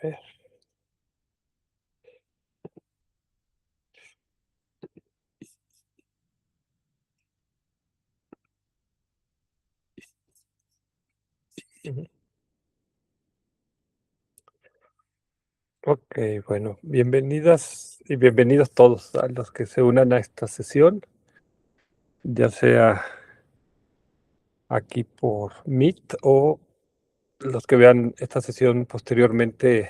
ver. Ujú. Ok, bueno, bienvenidas y bienvenidos todos a los que se unan a esta sesión, ya sea aquí por Meet o los que vean esta sesión posteriormente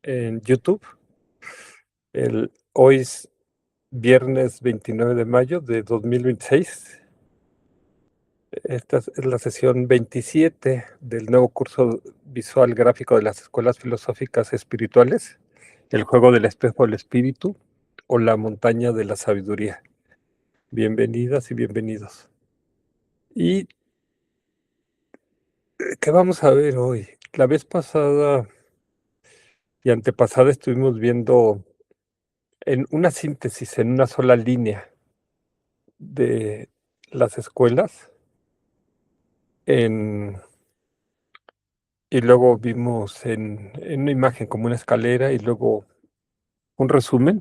en YouTube. Hoy es viernes 29 de mayo de 2026. Esta es la sesión 27 del nuevo curso visual gráfico de las escuelas filosóficas espirituales, el juego del espejo del espíritu o la montaña de la sabiduría. Bienvenidas y bienvenidos. ¿Y qué vamos a ver hoy? La vez pasada y antepasada estuvimos viendo en una síntesis, en una sola línea de las escuelas, en y luego vimos en una imagen como una escalera y luego un resumen.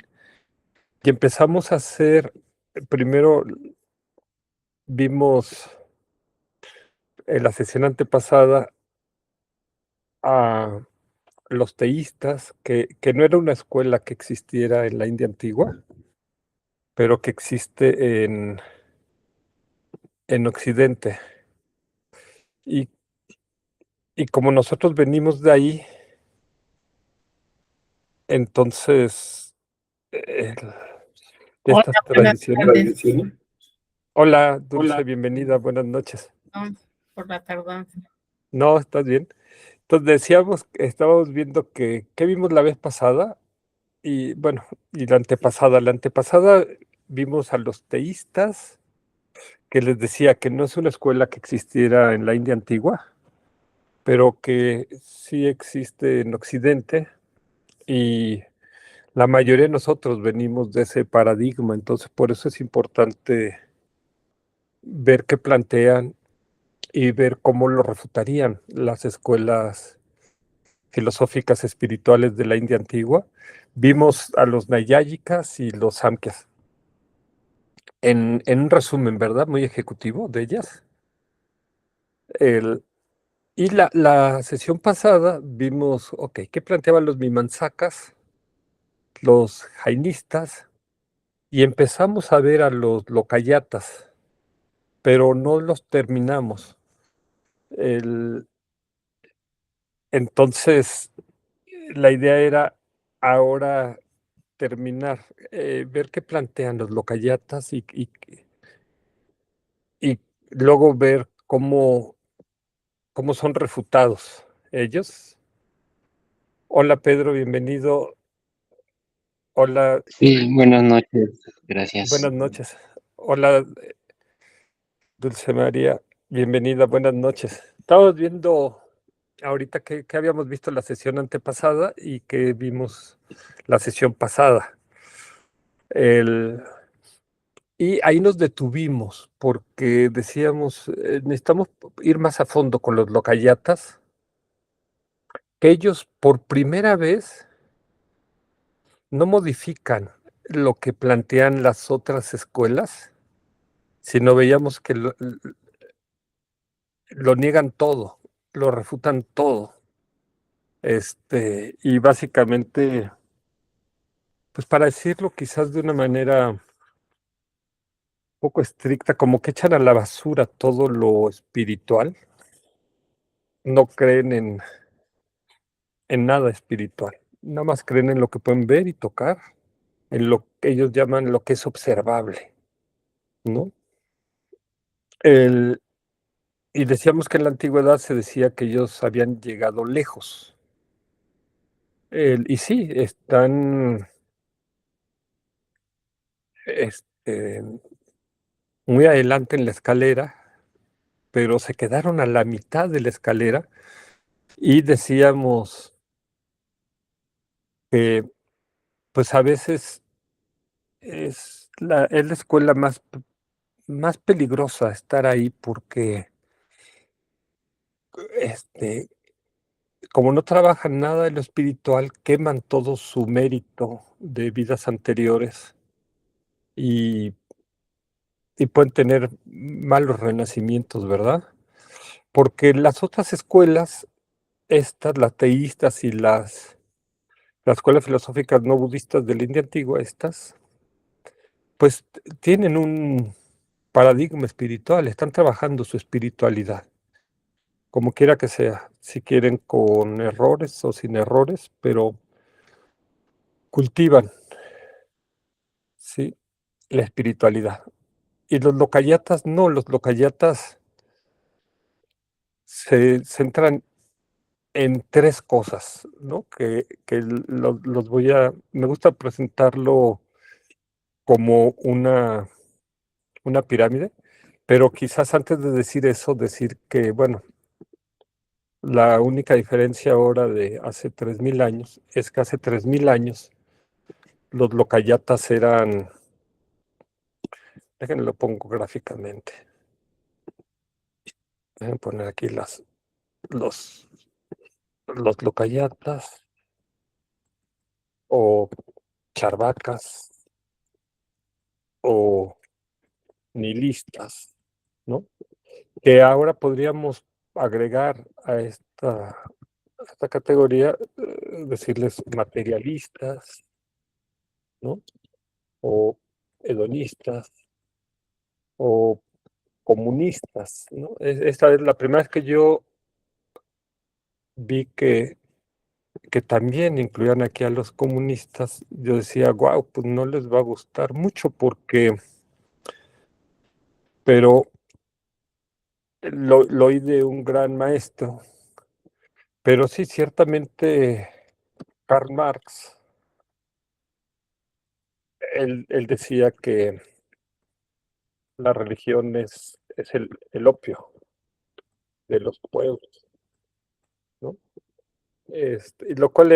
Y empezamos a hacer, primero vimos en la sesión antepasada a los teístas, que no era una escuela que existiera en la India antigua, pero que existe en Occidente. Y, y como nosotros venimos de ahí, entonces, de Hola, estas buenas tradiciones. tardes. Hola, Dulce, bienvenida, buenas noches. Perdón por la tardanza. No, ¿estás bien? Entonces decíamos, estábamos viendo ¿qué vimos la vez pasada? Y bueno, y la antepasada vimos a los teístas, que les decía que no es una escuela que existiera en la India antigua, pero que sí existe en Occidente y la mayoría de nosotros venimos de ese paradigma, entonces por eso es importante ver qué plantean y ver cómo lo refutarían las escuelas filosóficas espirituales de la India antigua. Vimos a los nayáyicas y los samkhyas. En un resumen, ¿verdad? Muy ejecutivo de ellas. El, y la sesión pasada vimos, ok, ¿qué planteaban los mimansakas, los jainistas? Y empezamos a ver a los lokayatas, pero no los terminamos. El, entonces, la idea era ahora terminar, ver qué plantean los lokayatas y luego ver cómo son refutados ellos. Hola Pedro, bienvenido. Hola, Sí, buenas noches, gracias. buenas noches. Hola Dulce María, bienvenida, buenas noches. Estamos viendo ahorita que habíamos visto la sesión antepasada y que vimos la sesión pasada. El, y ahí nos detuvimos porque decíamos, necesitamos ir más a fondo con los locayatas, que ellos por primera vez no modifican lo que plantean las otras escuelas, sino veíamos que lo niegan todo, lo refutan todo. Y básicamente, pues para decirlo quizás de una manera un poco estricta, como que echan a la basura todo lo espiritual, no creen en nada espiritual, nada más creen en lo que pueden ver y tocar, en lo que ellos llaman lo que es observable, ¿no? El, y decíamos que en la antigüedad se decía que ellos habían llegado lejos. Y sí, están este, muy adelante en la escalera, pero se quedaron a la mitad de la escalera y decíamos que pues a veces es la escuela más peligrosa estar ahí porque este, como no trabajan nada en lo espiritual, queman todo su mérito de vidas anteriores y, y pueden tener malos renacimientos, ¿verdad? Porque las otras escuelas, estas, las teístas y las escuelas filosóficas no budistas de la India antigua, estas, pues tienen un paradigma espiritual, están trabajando su espiritualidad, como quiera que sea, si quieren con errores o sin errores, pero cultivan, ¿sí? La espiritualidad. Y los locayatas no, los locayatas se centran en tres cosas, ¿no? Que los voy a, me gusta presentarlo como una pirámide, pero quizás antes de decir eso, decir que, bueno, la única diferencia ahora de hace 3000 años es que hace 3000 años los locayatas eran, déjenme lo pongo gráficamente, déjenme poner aquí los, los locayatas o charvacas o nihilistas, ¿no? Que ahora podríamos agregar a esta categoría, decirles materialistas, ¿no? O hedonistas o comunistas, ¿no? Esta es la primera vez que yo vi que también incluían aquí a los comunistas. Yo decía, wow, pues no les va a gustar mucho porque, pero lo oí de un gran maestro. Pero sí, ciertamente Karl Marx, él decía que la religión es el opio de los pueblos, ¿no? Y lo cual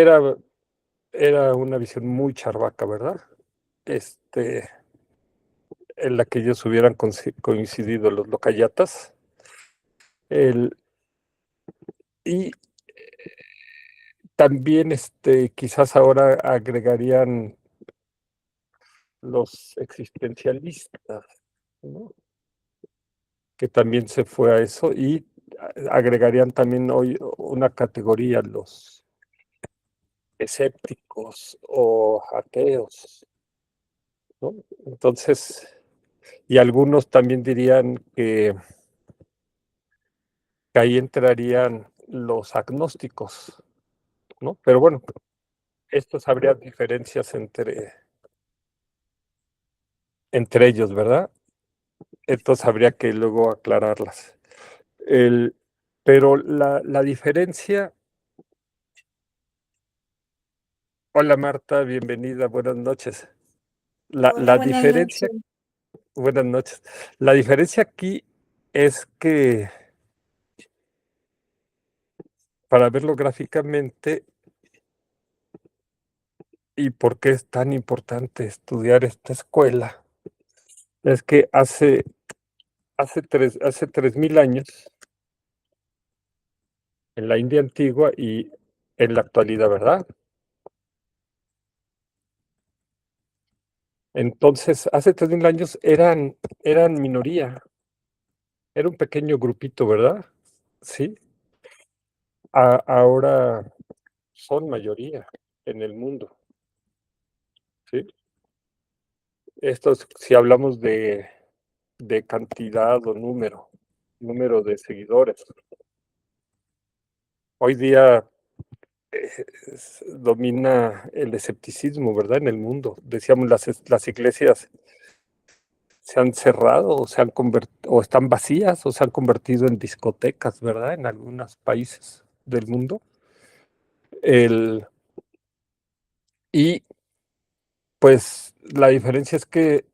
era una visión muy charvaca, ¿verdad? Este, en la que ellos hubieran coincidido los locayatas. El, y también quizás ahora agregarían los existencialistas, ¿no? Que también se fue a eso y agregarían también hoy una categoría, los escépticos o ateos, ¿no? Entonces, y algunos también dirían que ahí entrarían los agnósticos, ¿no? Pero bueno, estos habría diferencias entre ellos, ¿verdad? Entonces habría que luego aclararlas. El, pero la diferencia, hola Marta, bienvenida, buenas noches. La, Hola, la buenas diferencia, noches. buenas noches. La diferencia aquí es que, para verlo gráficamente, y por qué es tan importante estudiar esta escuela, es que hace 3000 años, en la India antigua y en la actualidad, ¿verdad? Entonces, hace 3000 años eran minoría, era un pequeño grupito, ¿verdad? Sí. Ahora son mayoría en el mundo, ¿sí? Si hablamos de cantidad o número de seguidores. Hoy día domina el escepticismo, ¿verdad? En el mundo. Decíamos, las iglesias se han cerrado o o están vacías o se han convertido en discotecas, ¿verdad? En algunos países del mundo. Y pues la diferencia es que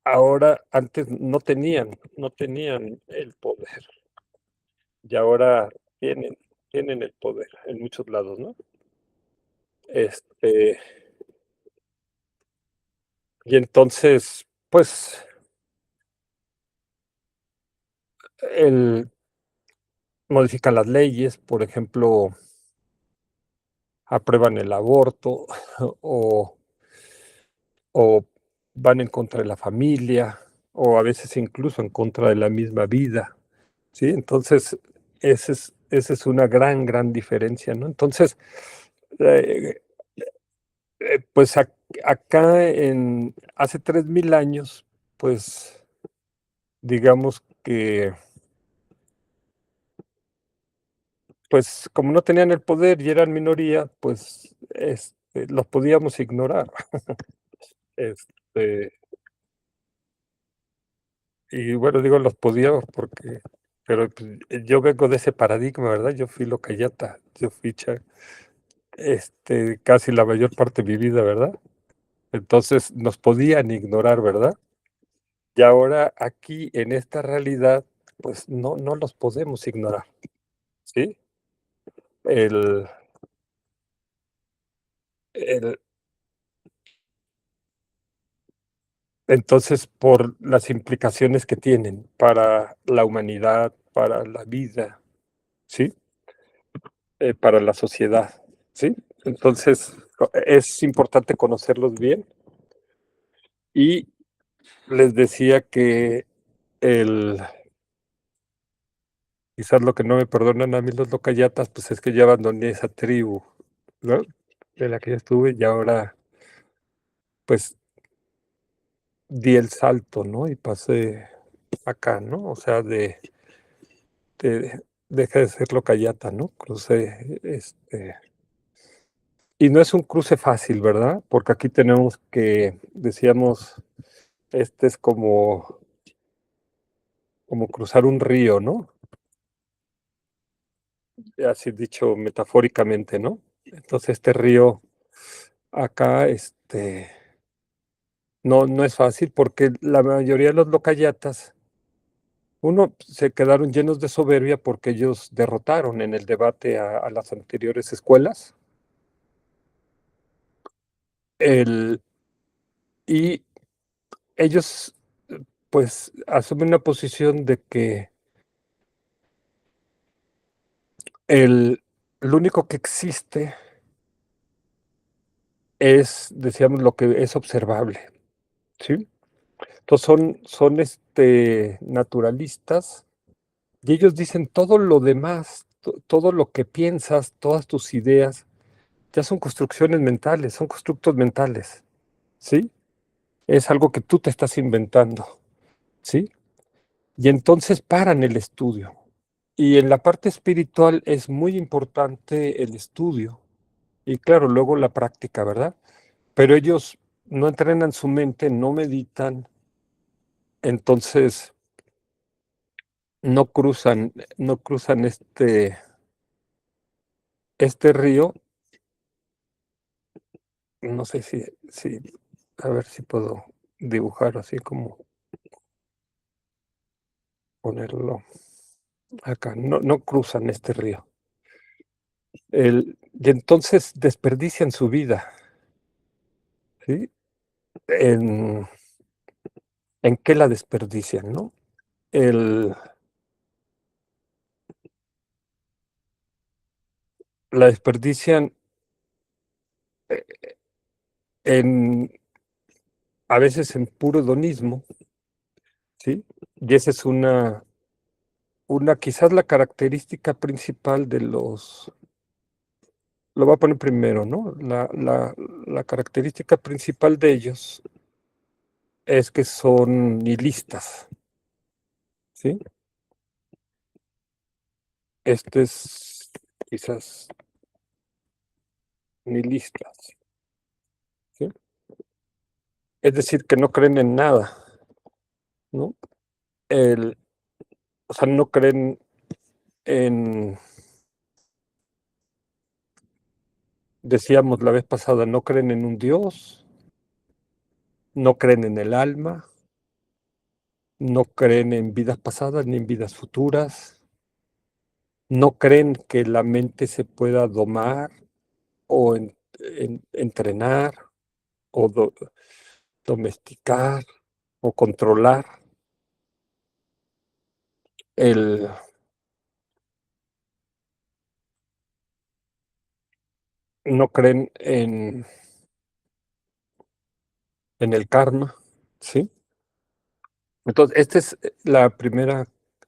ahora, antes no tenían el poder y ahora tienen el poder en muchos lados, ¿no? Este, y entonces, pues, el, modifican las leyes, por ejemplo, aprueban el aborto o, o van en contra de la familia o a veces incluso en contra de la misma vida, ¿sí? Entonces, esa es una gran, gran diferencia, ¿no? Entonces, eh, pues acá hace 3000 años, pues digamos que, pues como no tenían el poder y eran minoría, pues los podíamos ignorar. Este, y bueno, digo los podíamos porque, pero pues, yo vengo de ese paradigma, ¿verdad? Yo fui locayata, yo fui casi la mayor parte de mi vida, ¿verdad? Entonces nos podían ignorar, ¿verdad? Y ahora aquí en esta realidad, pues no los podemos ignorar, ¿sí? El, el, entonces, por las implicaciones que tienen para la humanidad, para la vida, ¿sí? Para la sociedad, ¿sí? Entonces, es importante conocerlos bien y les decía que el, quizás lo que no me perdonan a mí los locayatas, pues es que ya abandoné esa tribu, ¿no? De la que yo estuve y ahora, pues, di el salto, ¿no? Y pasé acá, ¿no? O sea, dejé de ser locayata, ¿no? Crucé, y no es un cruce fácil, ¿verdad? Porque aquí tenemos que, decíamos, es como cruzar un río, ¿no? Así dicho metafóricamente, ¿no? Entonces, este río acá, no es fácil porque la mayoría de los locayatas, uno, se quedaron llenos de soberbia porque ellos derrotaron en el debate a las anteriores escuelas. El, y ellos, pues, asumen una posición de que el, lo único que existe es, decíamos, lo que es observable, ¿sí? Entonces son naturalistas y ellos dicen todo lo demás, todo lo que piensas, todas tus ideas, ya son construcciones mentales, son constructos mentales, ¿sí? Es algo que tú te estás inventando, ¿sí? Y entonces paran el estudio. Y en la parte espiritual es muy importante el estudio y claro, luego la práctica, ¿verdad? Pero ellos no entrenan su mente, no meditan, entonces no cruzan este río. No sé si, a ver si puedo dibujar así como ponerlo acá. No cruzan este río. Y entonces desperdician su vida, ¿sí? ¿En, en qué la desperdician, no? El, la desperdician eh, en, a veces en puro hedonismo, ¿sí? Y esa es quizás la característica principal lo voy a poner primero, ¿no? La característica principal de ellos es que son nihilistas, ¿sí? Este es quizás nihilistas, ¿sí? Es decir, que no creen en nada, ¿no? El, o sea, no creen en, decíamos la vez pasada, no creen en un Dios, no creen en el alma, no creen en vidas pasadas ni en vidas futuras, no creen que la mente se pueda domar o entrenar o domesticar o controlar. El, no creen en el karma, ¿sí? Entonces, esta es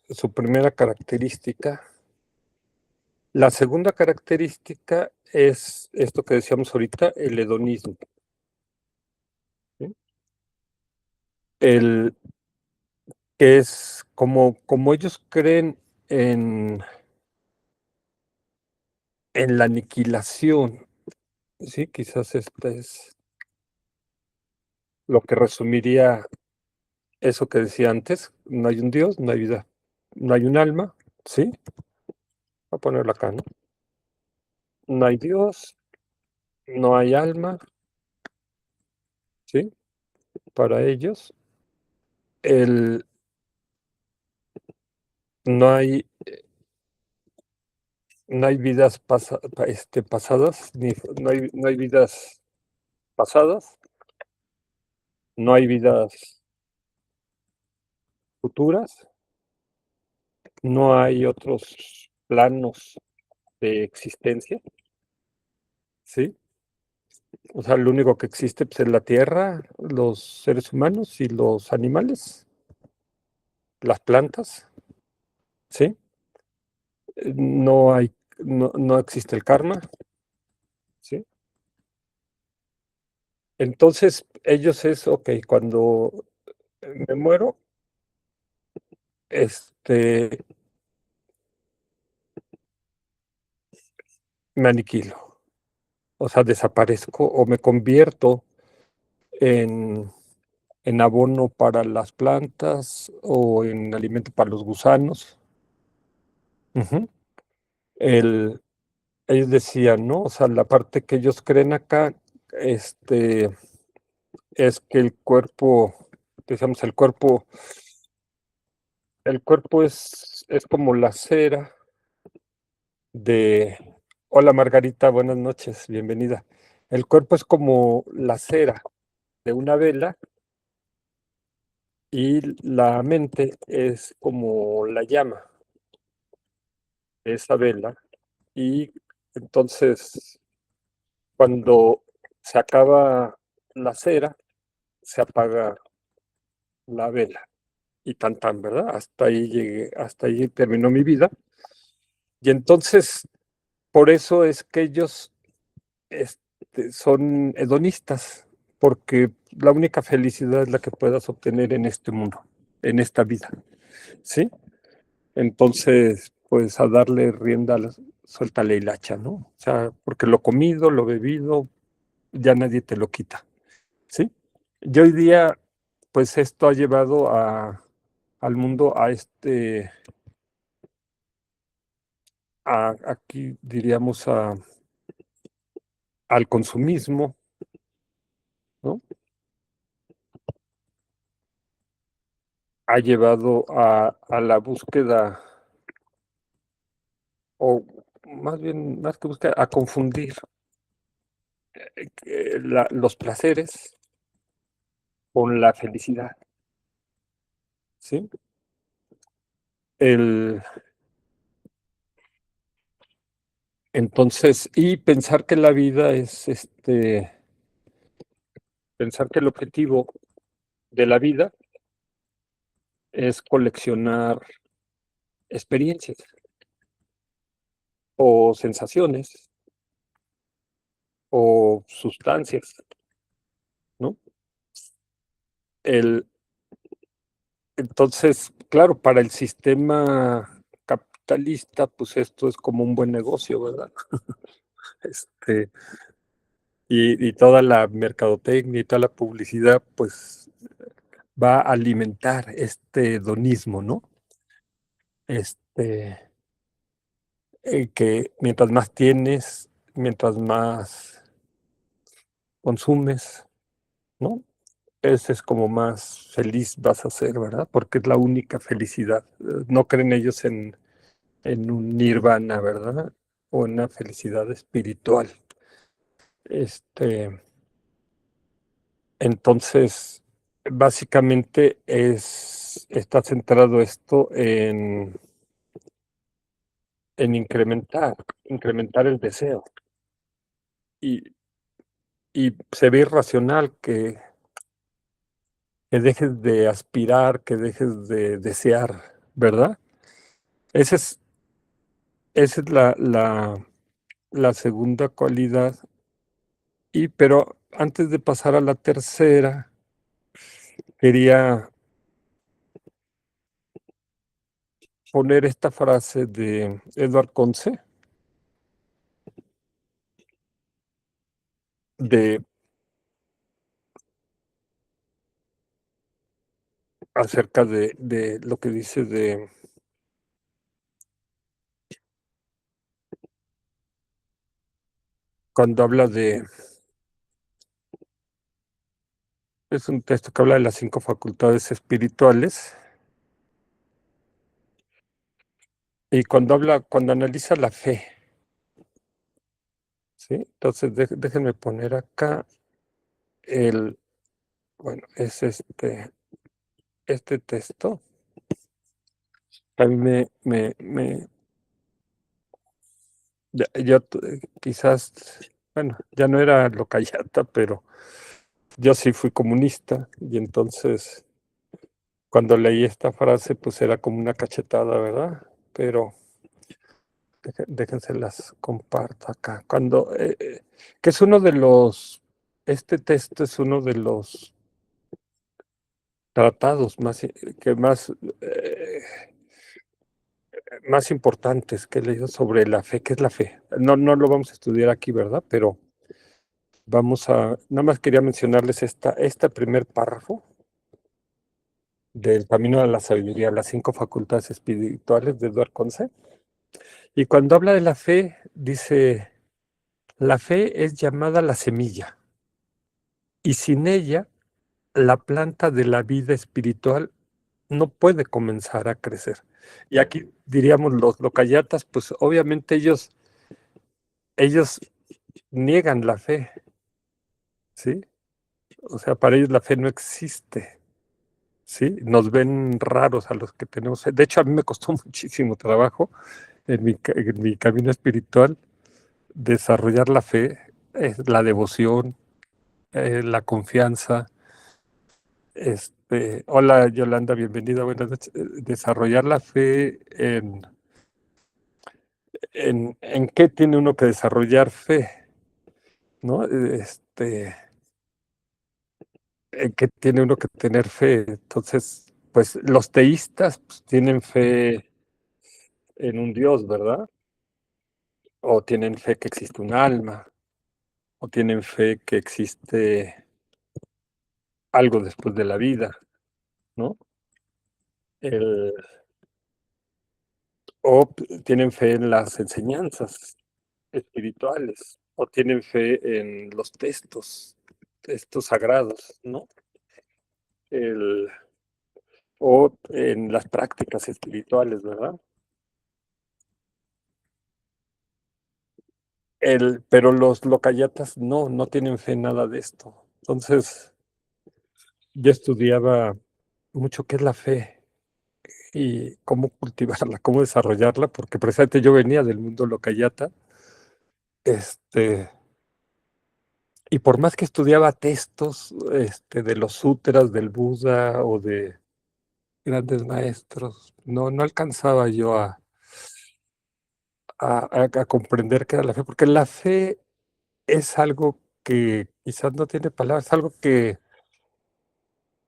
su primera característica. La segunda característica es esto que decíamos ahorita, el hedonismo, ¿sí? El que es como ellos creen en, en la aniquilación, ¿sí? Quizás este es lo que resumiría eso que decía antes, no hay un Dios, no hay vida, no hay un alma, ¿sí? Voy a ponerlo acá, ¿no? No hay Dios, no hay alma, ¿sí? Para ellos, el, no hay, no hay vidas pasadas, no hay vidas pasadas, no hay vidas futuras, no hay otros planos de existencia, ¿sí? O sea, lo único que existe pues, es la Tierra, los seres humanos y los animales, las plantas, ¿sí? No hay, no existe el karma, ¿sí? Entonces, ellos es, ok, cuando me muero, este, me aniquilo, o sea, desaparezco o me convierto en, en abono para las plantas o en alimento para los gusanos. Ujú. El, ellos decían, ¿no? O sea, la parte que ellos creen acá, es que el cuerpo, decíamos, el cuerpo es como la cera de... Hola Margarita, buenas noches, bienvenida. El cuerpo es como la cera de una vela y la mente es como la llama de esa vela. Y entonces, cuando se acaba la cera, se apaga la vela. Y tan tan, ¿verdad? Hasta ahí llegué, hasta ahí terminó mi vida. Y entonces, por eso es que ellos son hedonistas, porque la única felicidad es la que puedas obtener en este mundo, en esta vida, ¿sí? Entonces, pues a darle rienda, suelta la hilacha, ¿no? O sea, porque lo comido, lo bebido, ya nadie te lo quita, ¿sí? Y hoy día, pues esto ha llevado al mundo aquí diríamos al consumismo, ¿no? Ha llevado a la búsqueda, o más bien, más que búsqueda, a confundir los placeres con la felicidad, ¿sí? El, entonces, y pensar que la vida es pensar que el objetivo de la vida es coleccionar experiencias o sensaciones o sustancias, ¿no? El, entonces, claro, para el sistema capitalista, pues esto es como un buen negocio, ¿verdad? Este, y toda la mercadotecnia y toda la publicidad, pues va a alimentar este hedonismo, ¿no? Este, que mientras más tienes, mientras más consumes, ¿no? Ese es como más feliz vas a ser, ¿verdad? Porque es la única felicidad. No creen ellos en un nirvana, ¿verdad? O en una felicidad espiritual. Este, entonces, básicamente está centrado esto en incrementar el deseo. y, y se ve irracional que dejes de aspirar, que dejes de desear, ¿verdad? Esa es, esa es la segunda cualidad. Pero antes de pasar a la tercera, quería poner esta frase de Edward Conce, de acerca de lo que dice de cuando habla de, es un texto que habla de las 5 facultades espirituales, y cuando analiza la fe, ¿sí? Entonces déjenme poner acá bueno, es este texto, a mí quizás, bueno, ya no era locayata, pero yo sí fui comunista, y entonces cuando leí esta frase, pues era como una cachetada, ¿verdad? Pero déjense las comparto acá. Que es este texto es uno de los tratados más importantes que he leído sobre la fe. ¿Qué es la fe? No, no lo vamos a estudiar aquí, ¿verdad? Pero nada más quería mencionarles este primer párrafo del Camino de la Sabiduría, las 5 facultades espirituales de Edward Conce. Y cuando habla de la fe, dice, la fe es llamada la semilla, y sin ella, la planta de la vida espiritual no puede comenzar a crecer. Y aquí diríamos los locayatas, pues obviamente ellos niegan la fe, ¿sí? O sea, para ellos la fe no existe, ¿sí? Nos ven raros a los que tenemos fe. De hecho, a mí me costó muchísimo trabajo en mi camino espiritual desarrollar la fe, la devoción, la confianza. Hola Yolanda, bienvenida, buenas noches. Desarrollar la fe en qué tiene uno que desarrollar fe, ¿no? En qué tiene uno que tener fe. Entonces, pues los teístas pues, tienen fe en un Dios, ¿verdad? O tienen fe que existe un alma, o tienen fe que existe algo después de la vida, ¿no? El, Tienen fe en las enseñanzas espirituales, o tienen fe en los textos sagrados, ¿no? El, o en las prácticas espirituales, ¿verdad? Pero los locayatas no tienen fe en nada de esto. Entonces, yo estudiaba mucho qué es la fe y cómo cultivarla, cómo desarrollarla, porque precisamente yo venía del mundo locayata, y por más que estudiaba textos, de los sutras del Buda o de grandes maestros, no alcanzaba yo a comprender qué era la fe, porque la fe es algo que quizás no tiene palabras, es algo que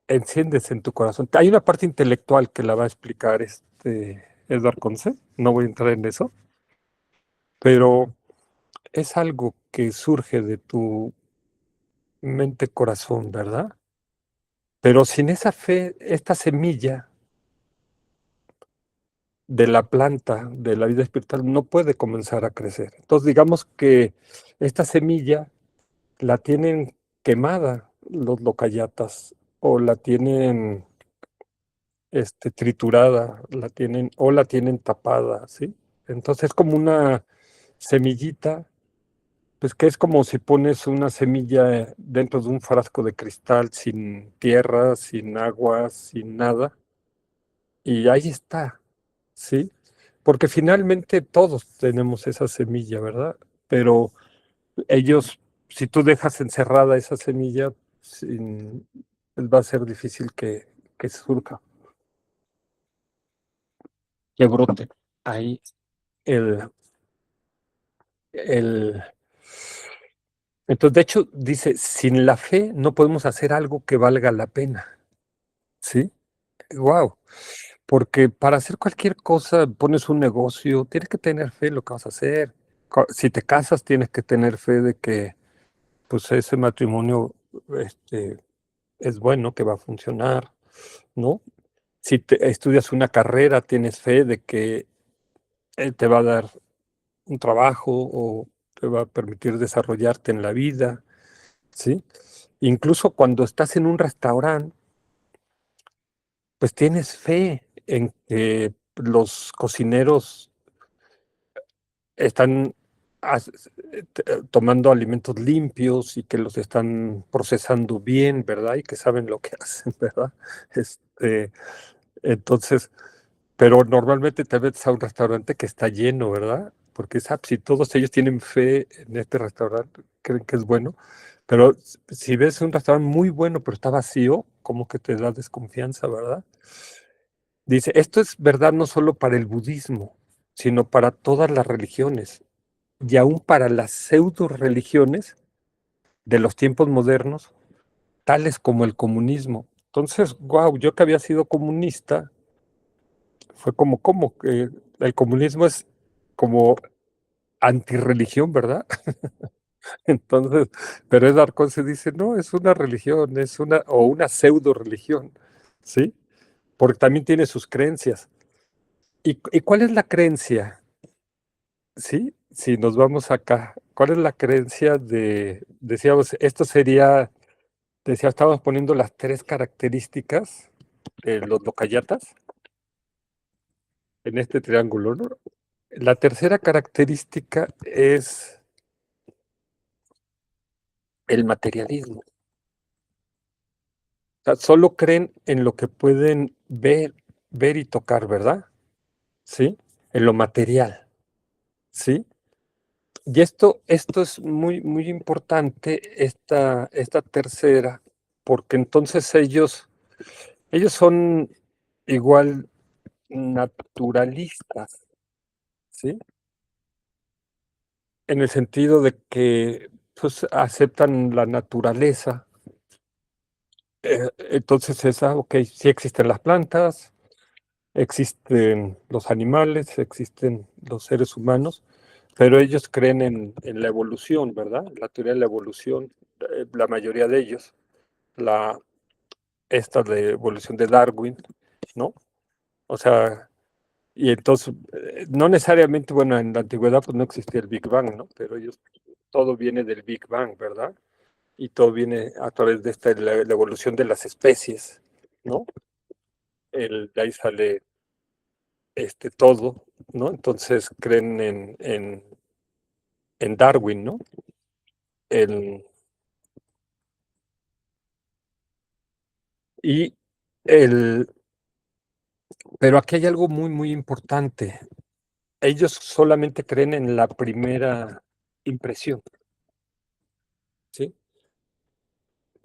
enciendes en tu corazón. Hay una parte intelectual que la va a explicar Edward Conce, no voy a entrar en eso, pero es algo que surge de tu mente-corazón, ¿verdad? Pero sin esa fe, esta semilla de la planta de la vida espiritual no puede comenzar a crecer. Entonces, digamos que esta semilla la tienen quemada los locayatas, o la tienen triturada, la tienen tapada, ¿sí? Entonces es como una semillita, pues que es como si pones una semilla dentro de un frasco de cristal sin tierra, sin agua, sin nada, y ahí está, ¿sí? Porque finalmente todos tenemos esa semilla, ¿verdad? Pero ellos si tú dejas encerrada esa semilla, pues va a ser difícil que surja, que brote ahí el, el... Entonces, de hecho, dice, sin la fe no podemos hacer algo que valga la pena, ¿sí? Wow, porque para hacer cualquier cosa, pones un negocio, tienes que tener fe en lo que vas a hacer. Si te casas, tienes que tener fe de que pues ese matrimonio es bueno, que va a funcionar, ¿no? Si estudias una carrera, tienes fe de que él te va a dar un trabajo o te va a permitir desarrollarte en la vida, ¿sí? Incluso cuando estás en un restaurante, pues tienes fe en que los cocineros están tomando alimentos limpios y que los están procesando bien, ¿verdad? Y que saben lo que hacen, ¿verdad? Entonces, pero normalmente te metes a un restaurante que está lleno, ¿verdad? Porque si todos ellos tienen fe en este restaurante, creen que es bueno, pero si ves un restaurante muy bueno, pero está vacío, como que te da desconfianza, ¿verdad? Dice, esto es verdad no solo para el budismo, sino para todas las religiones y aún para las pseudo religiones de los tiempos modernos, tales como el comunismo. Entonces, wow, yo que había sido comunista, fue como que el comunismo es como antirreligión, ¿verdad? Entonces, pero Edward Conce dice, no, es una religión, o una pseudo religión, ¿sí? Porque también tiene sus creencias. ¿Y cuál es la creencia? Sí, si nos vamos acá, ¿cuál es la creencia decíamos, estábamos poniendo las tres características de los locayatas en este triángulo, ¿no? La tercera característica es el materialismo. O sea, solo creen en lo que pueden ver y tocar, ¿verdad? ¿Sí? En lo material, ¿sí? Y esto es muy, muy importante, esta tercera, porque entonces ellos son igual naturalistas, ¿sí? En el sentido de que pues, aceptan la naturaleza. Entonces ok, sí existen las plantas, existen los animales, existen los seres humanos, pero ellos creen en la evolución, ¿verdad? La teoría de la evolución, la mayoría de ellos, la, esta de evolución de Darwin, ¿no? O sea, y entonces, no necesariamente, bueno, en la antigüedad pues no existía el Big Bang, ¿no? Pero todo viene del Big Bang, ¿verdad? Y todo viene a través de la evolución de las especies, ¿no? De ahí sale todo, ¿no? Entonces creen en Darwin, ¿no? El, y el, pero aquí hay algo muy, muy importante. Ellos solamente creen en la primera impresión, ¿sí?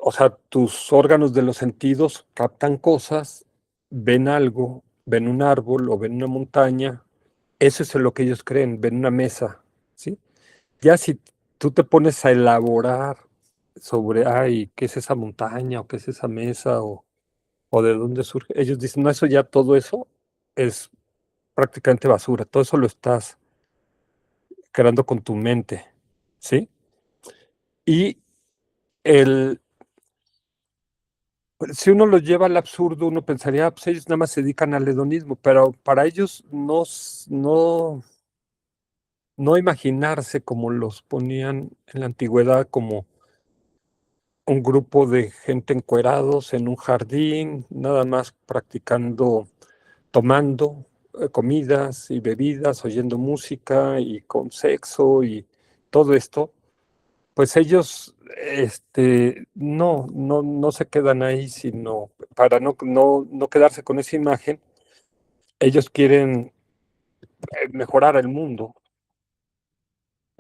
O sea, tus órganos de los sentidos captan cosas, ven algo, ven un árbol o ven una montaña. Eso es en lo que ellos creen, ven una mesa, ¿sí? Ya si tú te pones a elaborar sobre, ay, ¿qué es esa montaña o qué es esa mesa o de dónde surge? Ellos dicen, no, eso ya todo eso es prácticamente basura, todo eso lo estás creando con tu mente, ¿sí? Y el, si uno lo lleva al absurdo, uno pensaría, pues ellos nada más se dedican al hedonismo, pero para ellos no imaginarse como los ponían en la antigüedad como un grupo de gente encuerados en un jardín, nada más practicando, tomando comidas y bebidas, oyendo música y con sexo y todo esto, pues ellos no se quedan ahí, sino para no quedarse con esa imagen, ellos quieren mejorar el mundo.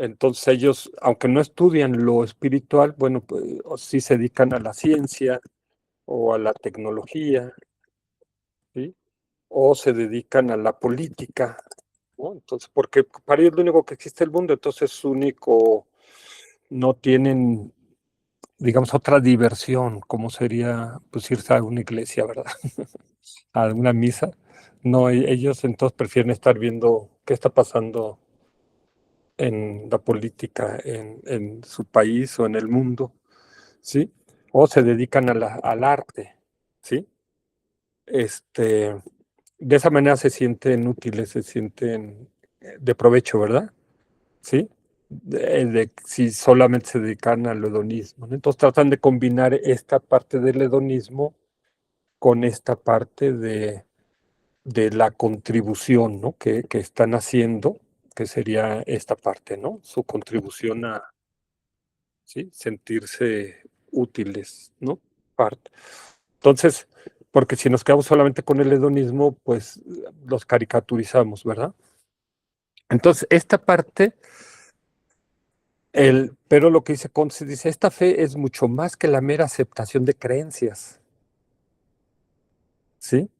Entonces ellos, aunque no estudian lo espiritual, bueno, pues o sí se dedican a la ciencia o a la tecnología, ¿sí? O se dedican a la política, ¿no? Entonces, porque para ellos lo único que existe el mundo, entonces su único, no tienen, digamos, otra diversión, como sería pues irse a una iglesia, ¿verdad? A una misa. No, ellos entonces prefieren estar viendo qué está pasando en la política en su país o en el mundo, ¿sí? O se dedican al arte, ¿sí? De esa manera se sienten útiles, se sienten de provecho, ¿verdad? ¿Sí? Si solamente se dedican al hedonismo, ¿no? Entonces tratan de combinar esta parte del hedonismo con esta parte de la contribución, ¿no? Que están haciendo, que sería esta parte, ¿no? Su contribución a, ¿sí? Sentirse útiles, ¿no? Parte. Entonces, porque si nos quedamos solamente con el hedonismo, pues los caricaturizamos, ¿verdad? Entonces, esta parte, pero lo que dice Conce, dice, esta fe es mucho más que la mera aceptación de creencias, ¿sí?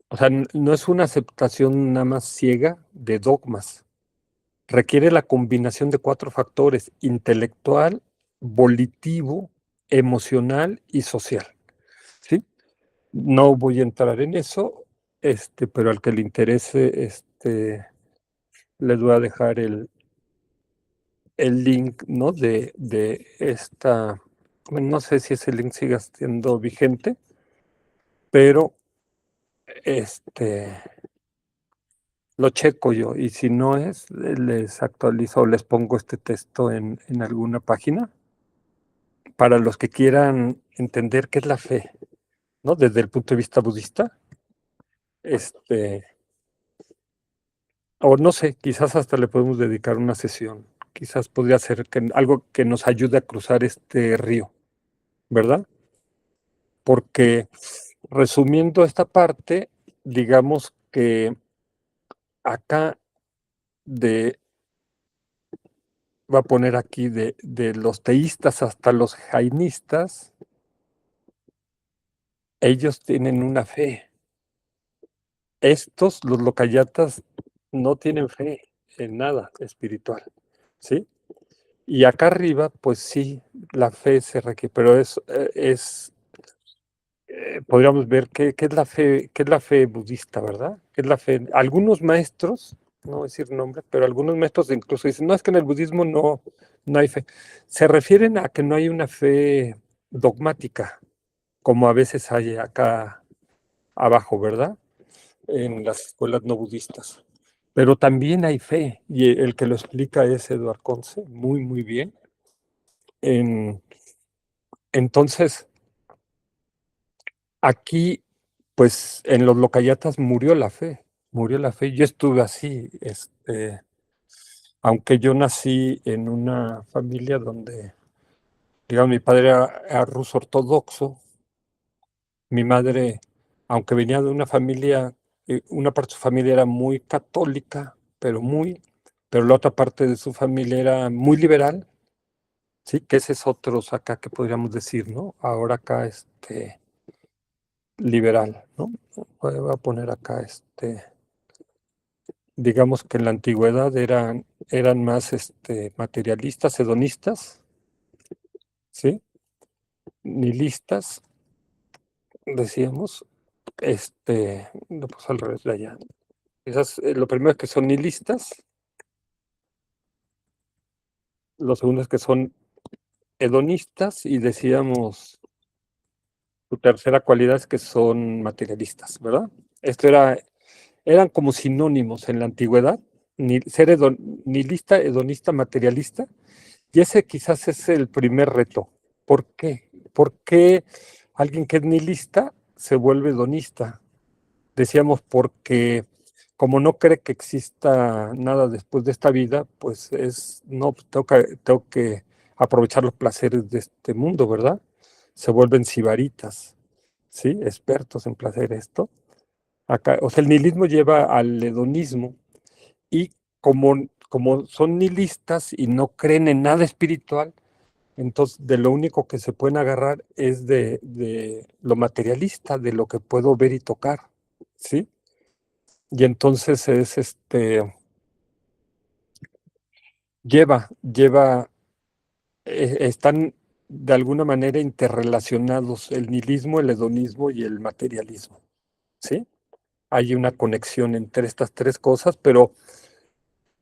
O sea, no es una aceptación nada más ciega de dogmas. Requiere la combinación de cuatro factores: intelectual, volitivo, emocional y social, ¿sí? No voy a entrar en eso, pero al que le interese, les voy a dejar el link, ¿no? De esta, bueno, no sé si ese link siga siendo vigente, pero este, lo checo yo y si no es, les actualizo o les pongo este texto en alguna página para los que quieran entender qué es la fe, ¿no? Desde el punto de vista budista, este, o no sé, quizás hasta le podemos dedicar una sesión. Quizás podría ser algo que nos ayude a cruzar este río, ¿verdad? Porque resumiendo esta parte, digamos que acá de, va a poner aquí de los teístas hasta los jainistas, ellos tienen una fe. Estos, los locayatas, no tienen fe en nada espiritual, ¿sí? Y acá arriba, pues sí, la fe se requiere, pero podríamos ver qué es la fe budista, ¿verdad? ¿Qué es la fe? Algunos maestros, no voy a decir nombre, pero algunos maestros incluso dicen, no, es que en el budismo no hay fe. Se refieren a que no hay una fe dogmática, como a veces hay acá abajo, ¿verdad? En las escuelas no budistas. Pero también hay fe, y el que lo explica es Eduard Conce, muy, muy bien. En- entonces, aquí, pues en los locayatas murió la fe, murió la fe. Yo estuve así, aunque yo nací en una familia donde, digamos, mi padre era ruso ortodoxo, mi madre, aunque venía de una familia, una parte de su familia era muy católica, pero la otra parte de su familia era muy liberal, sí, que ese es otros acá que podríamos decir, ¿no? Ahora acá, liberal, ¿no? Voy a poner acá, digamos que en la antigüedad eran más, materialistas, hedonistas, ¿sí? Nihilistas, decíamos, no, pues al revés de allá. Quizás lo primero es que son nihilistas, lo segundo es que son hedonistas y decíamos, su tercera cualidad es que son materialistas, ¿verdad? Esto eran como sinónimos en la antigüedad, ser nihilista, hedonista, materialista, y ese quizás es el primer reto. ¿Por qué? ¿Por qué alguien que es nihilista se vuelve hedonista? Decíamos porque como no cree que exista nada después de esta vida, pues no, pues tengo que aprovechar los placeres de este mundo, ¿verdad? Se vuelven sibaritas, ¿sí? Expertos en placer esto. Acá, o sea, el nihilismo lleva al hedonismo y como como son nihilistas y no creen en nada espiritual, entonces de lo único que se pueden agarrar es de lo materialista, de lo que puedo ver y tocar, ¿sí? Y entonces lleva, están de alguna manera interrelacionados el nihilismo, el hedonismo y el materialismo, ¿sí? Hay una conexión entre estas tres cosas, pero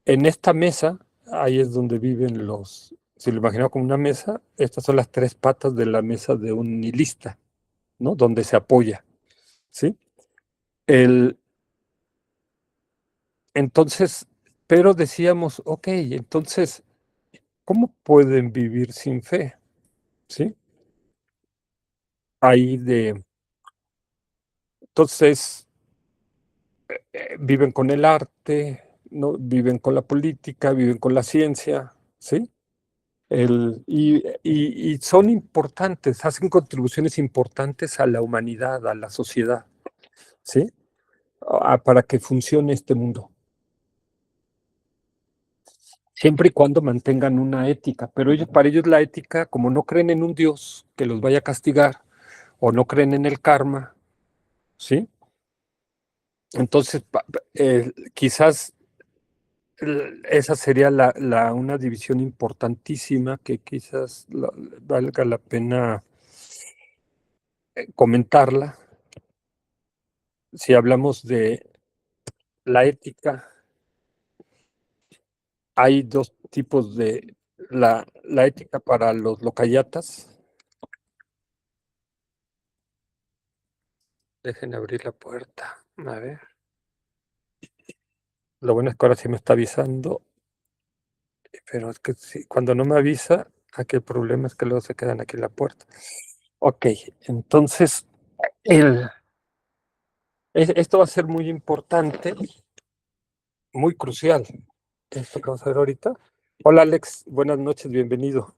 en esta mesa, ahí es donde viven si lo imaginamos como una mesa, estas son las tres patas de la mesa de un nihilista, ¿no? Donde se apoya, ¿sí? El, entonces, pero decíamos, ok, entonces, ¿cómo pueden vivir sin fe? ¿Sí? Ahí entonces, viven con el arte, ¿no? Viven con la política, viven con la ciencia, ¿sí? Y son importantes, hacen contribuciones importantes a la humanidad, a la sociedad, ¿sí? Para que funcione este mundo. Siempre y cuando mantengan una ética, pero para ellos la ética, como no creen en un Dios que los vaya a castigar o no creen en el karma, ¿sí? Entonces, quizás esa sería una división importantísima que quizás valga la pena comentarla. Si hablamos de la ética, hay dos tipos de la ética para los locayatas. Dejen abrir la puerta. A ver. Lo bueno es que ahora sí me está avisando, pero es que cuando no me avisa, aquí el problema es que luego se quedan aquí en la puerta. Ok, entonces esto va a ser muy importante, muy crucial. Esto que vamos a ver ahorita. Hola Alex, buenas noches, bienvenido.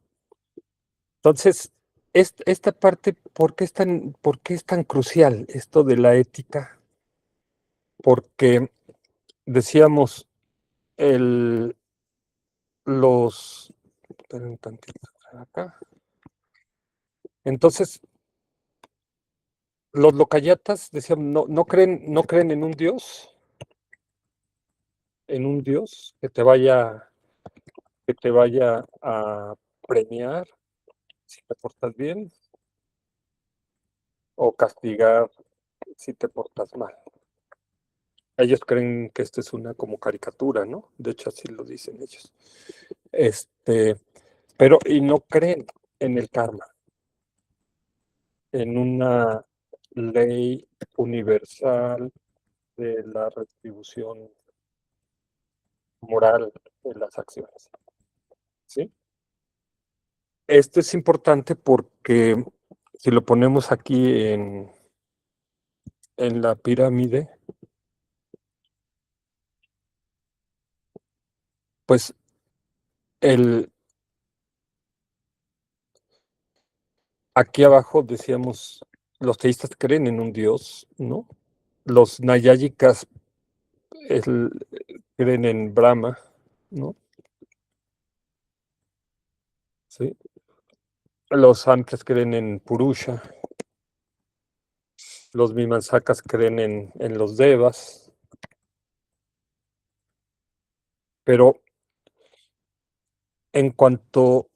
Entonces, esta parte, por qué es tan crucial esto de la ética? Porque decíamos, los, esperen un tantito, acá. Entonces, los locayatas decían, no creen en un Dios que te vaya a premiar si te portas bien o castigar si te portas mal. Ellos creen que esto es una como caricatura, ¿no? De hecho, así lo dicen ellos. Y no creen en el karma, en una ley universal de la retribución moral de las acciones, ¿sí? Esto es importante porque si lo ponemos aquí en la pirámide, pues aquí abajo decíamos, los teístas creen en un Dios, ¿no? Los nayáyicas creen en Brahma, ¿no? ¿Sí? Los samkhyas creen en Purusha, los mimamsakas creen en los devas, pero en cuanto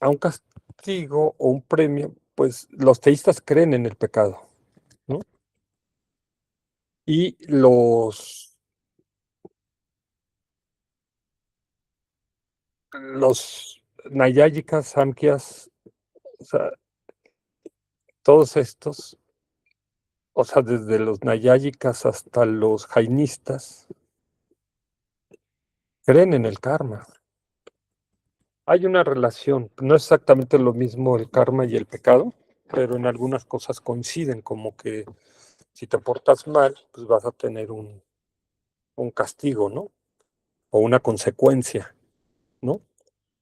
a un castigo o un premio, pues los teístas creen en el pecado, ¿no? Y los nayáyicas, samkhyas, o sea, todos estos, o sea, desde los nayáyicas hasta los jainistas, creen en el karma. Hay una relación, no es exactamente lo mismo el karma y el pecado, pero en algunas cosas coinciden, como que si te portas mal, pues vas a tener un castigo, ¿no? O una consecuencia, ¿no?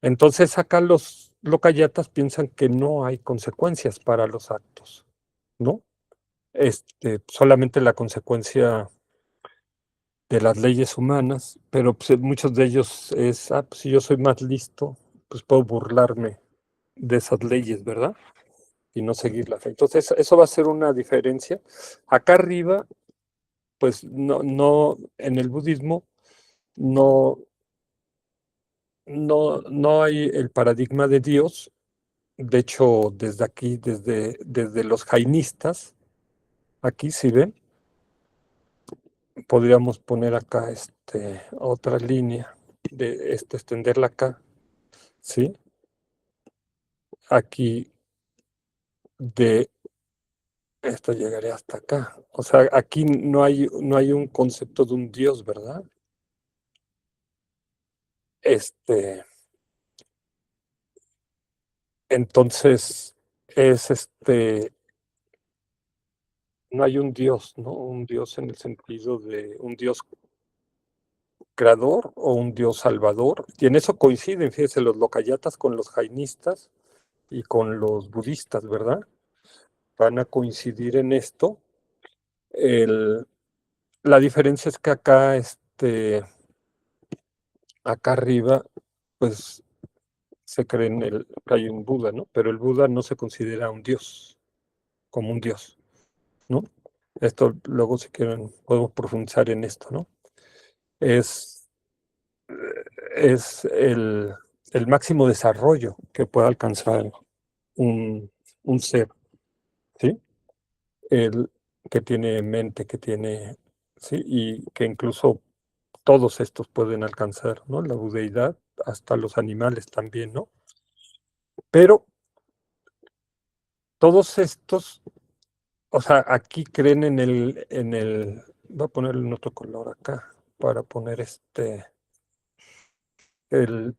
Entonces acá los locayatas piensan que no hay consecuencias para los actos, ¿no? Solamente la consecuencia de las leyes humanas, pero pues, muchos de ellos es, pues si yo soy más listo, pues puedo burlarme de esas leyes, ¿verdad? Y no seguirlas. Entonces, eso va a ser una diferencia. Acá arriba, pues no, en el budismo no, no hay el paradigma de Dios. De hecho, desde aquí, desde los jainistas, aquí si ven, podríamos poner acá otra línea de extenderla acá, ¿sí? Aquí de esto llegaría hasta acá. O sea, aquí no hay un concepto de un Dios, ¿verdad? Este, entonces es no hay un Dios, ¿no? Un Dios en el sentido de un Dios creador o un Dios salvador. Y en eso coinciden, fíjense, los locayatas con los jainistas y con los budistas, ¿verdad? Van a coincidir en esto. El, la diferencia es que acá, acá arriba, pues se cree que hay un Buda, ¿no? Pero el Buda no se considera un Dios, como un Dios, ¿no? Esto luego, si quieren, podemos profundizar en esto, ¿no? Es, es el máximo desarrollo que puede alcanzar un, un ser, ¿sí? El que tiene mente, que tiene, ¿sí? Y que incluso todos estos pueden alcanzar, ¿no? La budeidad, hasta los animales también, ¿no? Pero todos estos, o sea, aquí creen voy a ponerle en otro color acá, para poner el,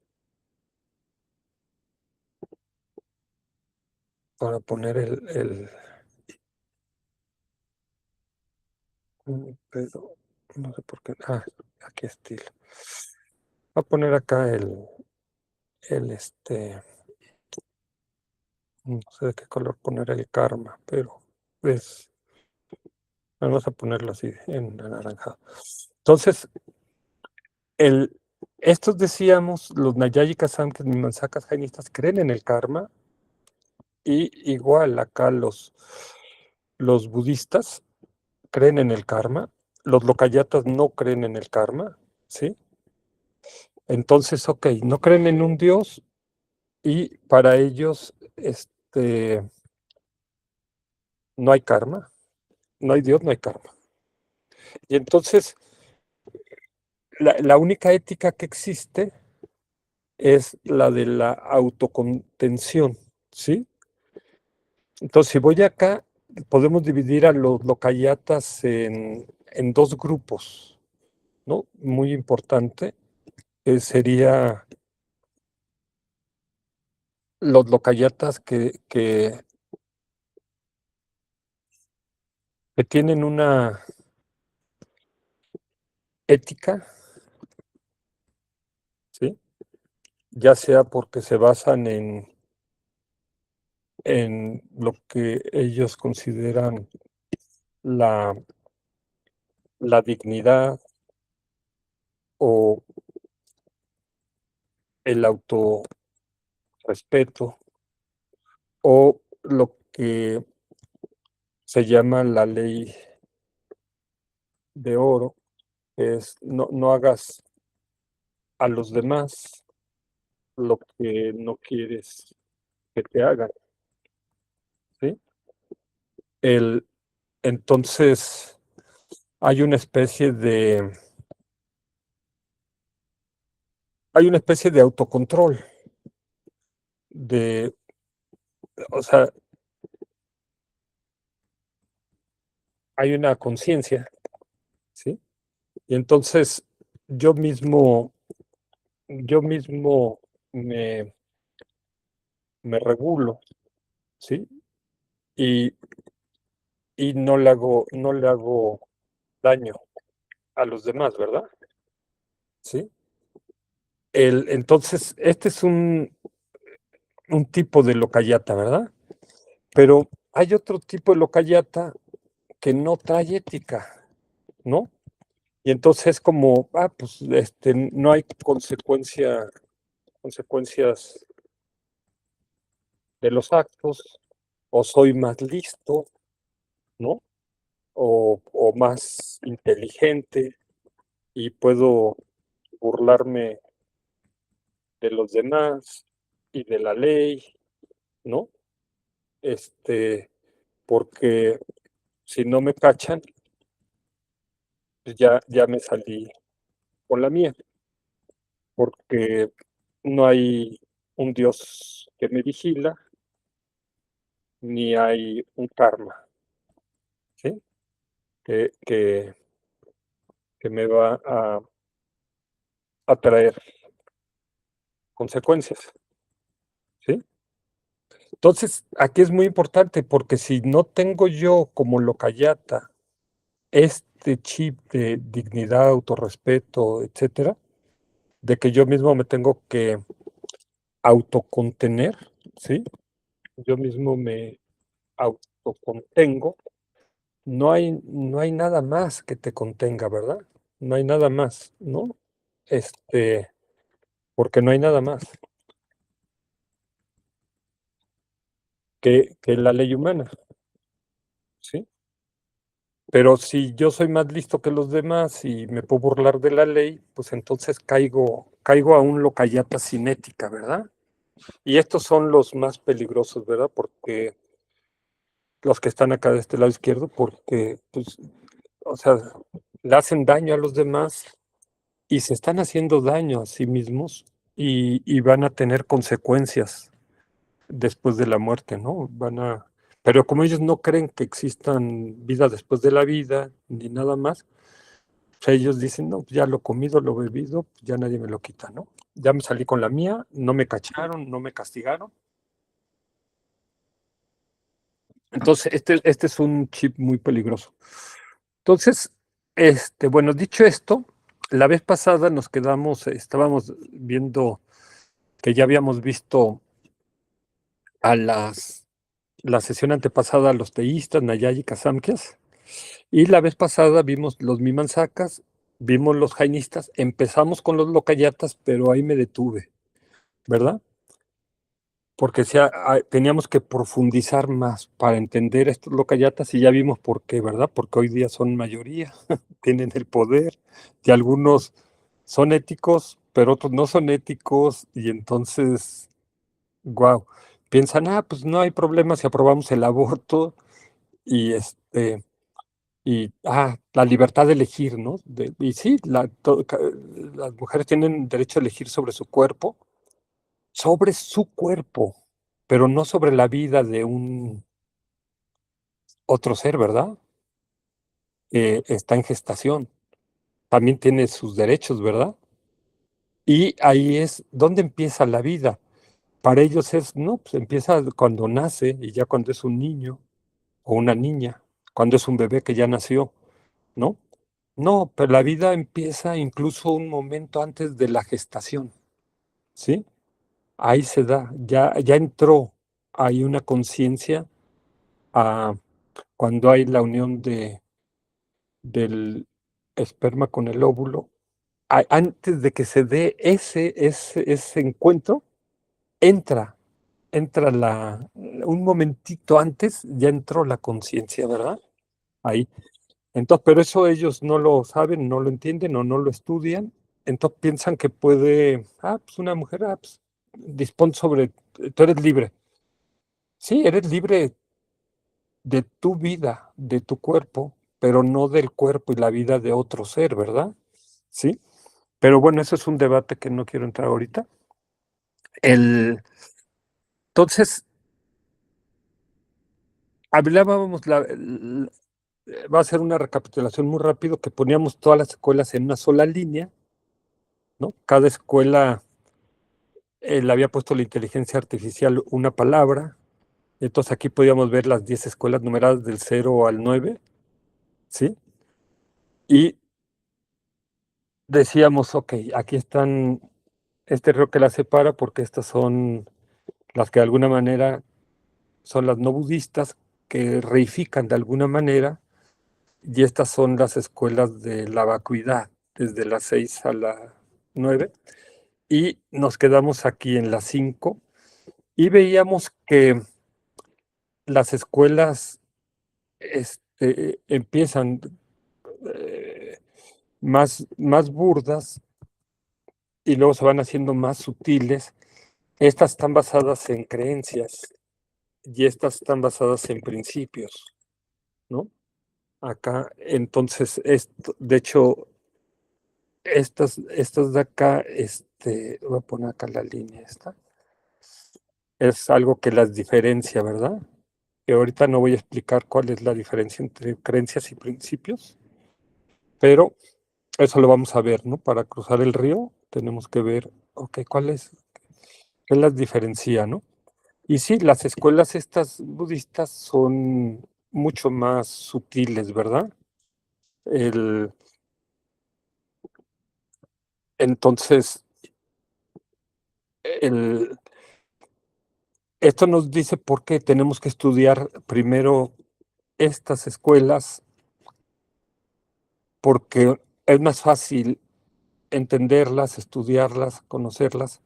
para poner pero no sé por qué, aquí estilo. Voy a poner acá el, no sé de qué color poner el karma, pero es, vamos a ponerlo así, en anaranjado. Entonces, el, estos decíamos, los Nayayika Samkhya y Mansakas jainistas creen en el karma, y igual acá los budistas creen en el karma, los lokayatas no creen en el karma, ¿sí? Entonces, ok, no creen en un Dios y para ellos no hay karma, no hay Dios, no hay karma. Y entonces, la única ética que existe es la de la autocontención, ¿sí? Entonces, si voy acá, podemos dividir a los lokayatas en dos grupos, ¿no? Muy importante, sería los lokayatas que tienen una ética, ¿sí? Ya sea porque se basan en lo que ellos consideran la, la dignidad o el autorrespeto o lo que se llama la ley de oro, que es no hagas a los demás lo que no quieres que te hagan, ¿sí? El, entonces, hay una especie de, hay una especie de autocontrol, de, o sea, hay una conciencia, ¿sí? Y entonces yo mismo, yo mismo me, me regulo, ¿sí? Y, y no le hago daño a los demás, ¿verdad? ¿Sí? Entonces, este es un tipo de locayata, ¿verdad? Pero hay otro tipo de locayata que no trae ética, ¿no? Y entonces como, pues no hay consecuencias de los actos, o soy más listo, ¿no? O más inteligente y puedo burlarme de los demás y de la ley, ¿no? Este, porque si no me cachan, pues ya me salí con la mía, porque no hay un Dios que me vigila, ni hay un karma, ¿sí? Que, que, que me va a traer consecuencias, ¿sí? Entonces, aquí es muy importante porque si no tengo yo como locayata este chip de dignidad, autorrespeto, etcétera, de que yo mismo me tengo que autocontener, ¿sí? Yo mismo me autocontengo. No hay nada más que te contenga, ¿verdad? No hay nada más, ¿no? Este, porque no hay nada más que la ley humana, ¿sí? Pero si yo soy más listo que los demás y me puedo burlar de la ley, pues entonces caigo a un locayata cinética, ¿verdad? Y estos son los más peligrosos, ¿verdad? Porque los que están acá de este lado izquierdo, porque, pues, o sea, le hacen daño a los demás y se están haciendo daño a sí mismos y van a tener consecuencias después de la muerte, ¿no? Pero como ellos no creen que existan vida después de la vida, ni nada más, o sea, ellos dicen, no, pues ya lo comido, lo bebido, pues ya nadie me lo quita, ¿no? Ya me salí con la mía, no me cacharon, no me castigaron. Entonces, este es un chip muy peligroso. Entonces, bueno, dicho esto, la vez pasada estábamos viendo que ya habíamos visto a la sesión antepasada a los teístas, Nayayika Samkhya, y la vez pasada vimos los Mimansakas, vimos los jainistas, empezamos con los lokayatas, pero ahí me detuve, ¿verdad? Porque teníamos que profundizar más para entender estos lokayatas y ya vimos por qué, ¿verdad? Porque hoy día son mayoría, tienen el poder y algunos son éticos, pero otros no son éticos y entonces, wow, piensan, pues no hay problema si aprobamos el aborto y la libertad de elegir, ¿no? Y sí, las mujeres tienen derecho a elegir sobre su cuerpo, pero no sobre la vida de un otro ser, ¿verdad? Está en gestación, también tiene sus derechos, ¿verdad? Y ahí es donde empieza la vida. Para ellos no, pues empieza cuando nace y ya cuando es un niño o una niña, cuando es un bebé que ya nació, ¿no? No, pero la vida empieza incluso un momento antes de la gestación, ¿sí? Ahí se da, ya entró, hay una conciencia a cuando hay la unión del esperma con el óvulo. Antes de que se dé ese encuentro, entra, entra un momentito antes, ya entró la conciencia, ¿verdad? Ahí. Entonces, pero eso ellos no lo saben, no lo entienden o no lo estudian. Entonces piensan que pues una mujer, pues, dispone tú eres libre. Sí, eres libre de tu vida, de tu cuerpo, pero no del cuerpo y la vida de otro ser, ¿verdad? Sí. Pero bueno, eso es un debate que no quiero entrar ahorita. Entonces, hablábamos, va a ser una recapitulación muy rápido, que poníamos todas las escuelas en una sola línea, ¿no? Cada escuela le había puesto la inteligencia artificial una palabra. Entonces aquí podíamos ver las 10 escuelas numeradas del 0 al 9, ¿sí? Y decíamos, ok, aquí están este río que las separa porque estas son las que de alguna manera son las no budistas que reifican de alguna manera y estas son las escuelas de la vacuidad, desde las 6 a las 9, y nos quedamos aquí en las 5, y veíamos que las escuelas empiezan eh, más burdas y luego se van haciendo más sutiles. Estas están basadas en creencias y estas están basadas en principios, ¿no? Acá, entonces, de hecho, estas de acá, voy a poner acá la línea esta, es algo que las diferencia, ¿verdad? Que ahorita no voy a explicar cuál es la diferencia entre creencias y principios, pero eso lo vamos a ver, ¿no? Para cruzar el río tenemos que ver, ok, qué las diferencia, ¿no? Y sí, las escuelas estas budistas son mucho más sutiles, ¿verdad? Entonces, el, esto nos dice por qué tenemos que estudiar primero estas escuelas, porque es más fácil entenderlas, estudiarlas, conocerlas,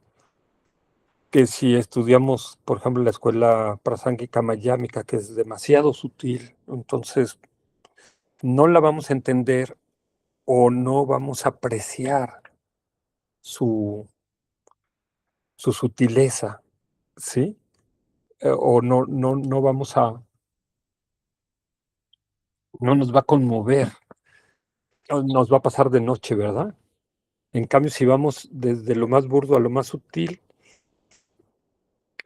que si estudiamos, por ejemplo, la escuela prasángika mayámica, que es demasiado sutil, entonces no la vamos a entender o no vamos a apreciar su, su sutileza, ¿sí? O no vamos no nos va a conmover, nos va a pasar de noche, ¿verdad? En cambio, si vamos desde lo más burdo a lo más sutil,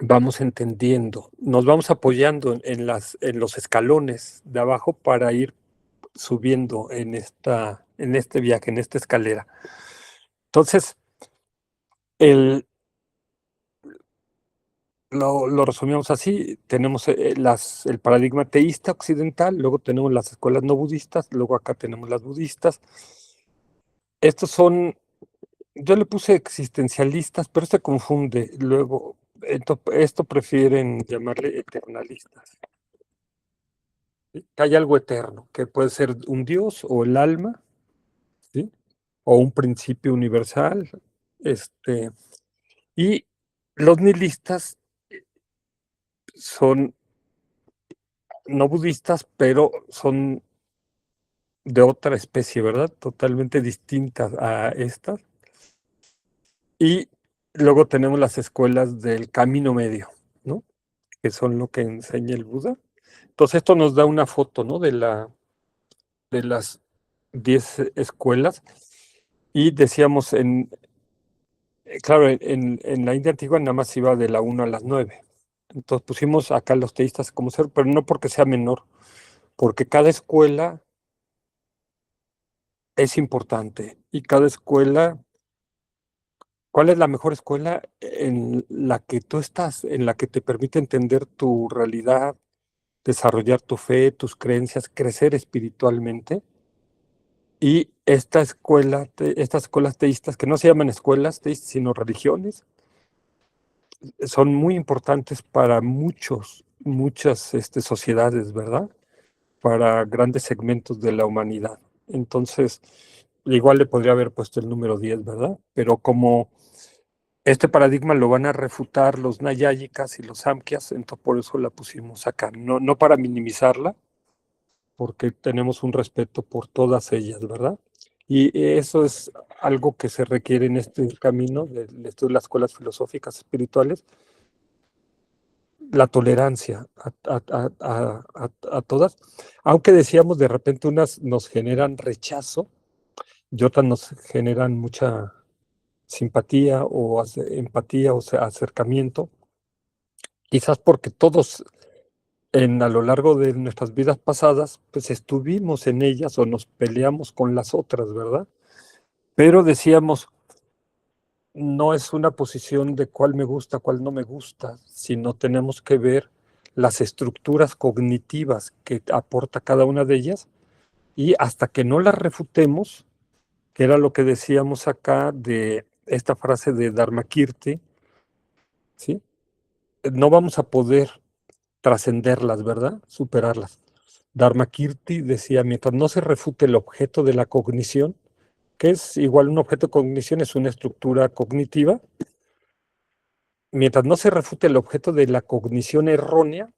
vamos entendiendo, nos vamos apoyando en los escalones de abajo para ir subiendo en este viaje, en esta escalera. Entonces, el, lo resumimos así, tenemos el paradigma teísta occidental, luego tenemos las escuelas no budistas, luego acá tenemos las budistas. Estos son, yo le puse existencialistas, pero se confunde. Luego, esto prefieren llamarle eternalistas. ¿Sí? Que hay algo eterno, que puede ser un dios o el alma, ¿sí? O un principio universal. Y los nihilistas son no budistas, pero son de otra especie, ¿verdad? Totalmente distintas a estas. Y luego tenemos las escuelas del camino medio, ¿no? Que son lo que enseña el Buda. Entonces esto nos da una foto, ¿no? De las 10 escuelas. Y decíamos, claro, en la India antigua nada más iba de la 1 a las 9. Entonces pusimos acá los teístas como cero, pero no porque sea menor, porque cada escuela es importante y cada escuela, ¿cuál es la mejor escuela en la que tú estás, en la que te permite entender tu realidad, desarrollar tu fe, tus creencias, crecer espiritualmente? Y estas escuelas teístas, que no se llaman escuelas teístas, sino religiones, son muy importantes para muchas sociedades, ¿verdad? Para grandes segmentos de la humanidad. Entonces, igual le podría haber puesto el número 10, ¿verdad? Pero como este paradigma lo van a refutar los nayáyicas y los samkhyas, entonces por eso la pusimos acá. No para minimizarla, porque tenemos un respeto por todas ellas, ¿verdad? Y eso es algo que se requiere en este camino del estudio de las escuelas filosóficas espirituales, la tolerancia a todas, aunque decíamos de repente unas nos generan rechazo y otras nos generan mucha simpatía o empatía o sea, acercamiento, quizás porque todos a lo largo de nuestras vidas pasadas, pues estuvimos en ellas o nos peleamos con las otras, ¿verdad? Pero decíamos, no es una posición de cuál me gusta, cuál no me gusta, sino tenemos que ver las estructuras cognitivas que aporta cada una de ellas y hasta que no las refutemos, que era lo que decíamos acá de esta frase de Dharmakirti, ¿sí? No vamos a poder trascenderlas, ¿verdad? Superarlas. Dharmakirti decía, mientras no se refute el objeto de la cognición, que es igual un objeto de cognición, es una estructura cognitiva, mientras no se refute el objeto de la cognición errónea,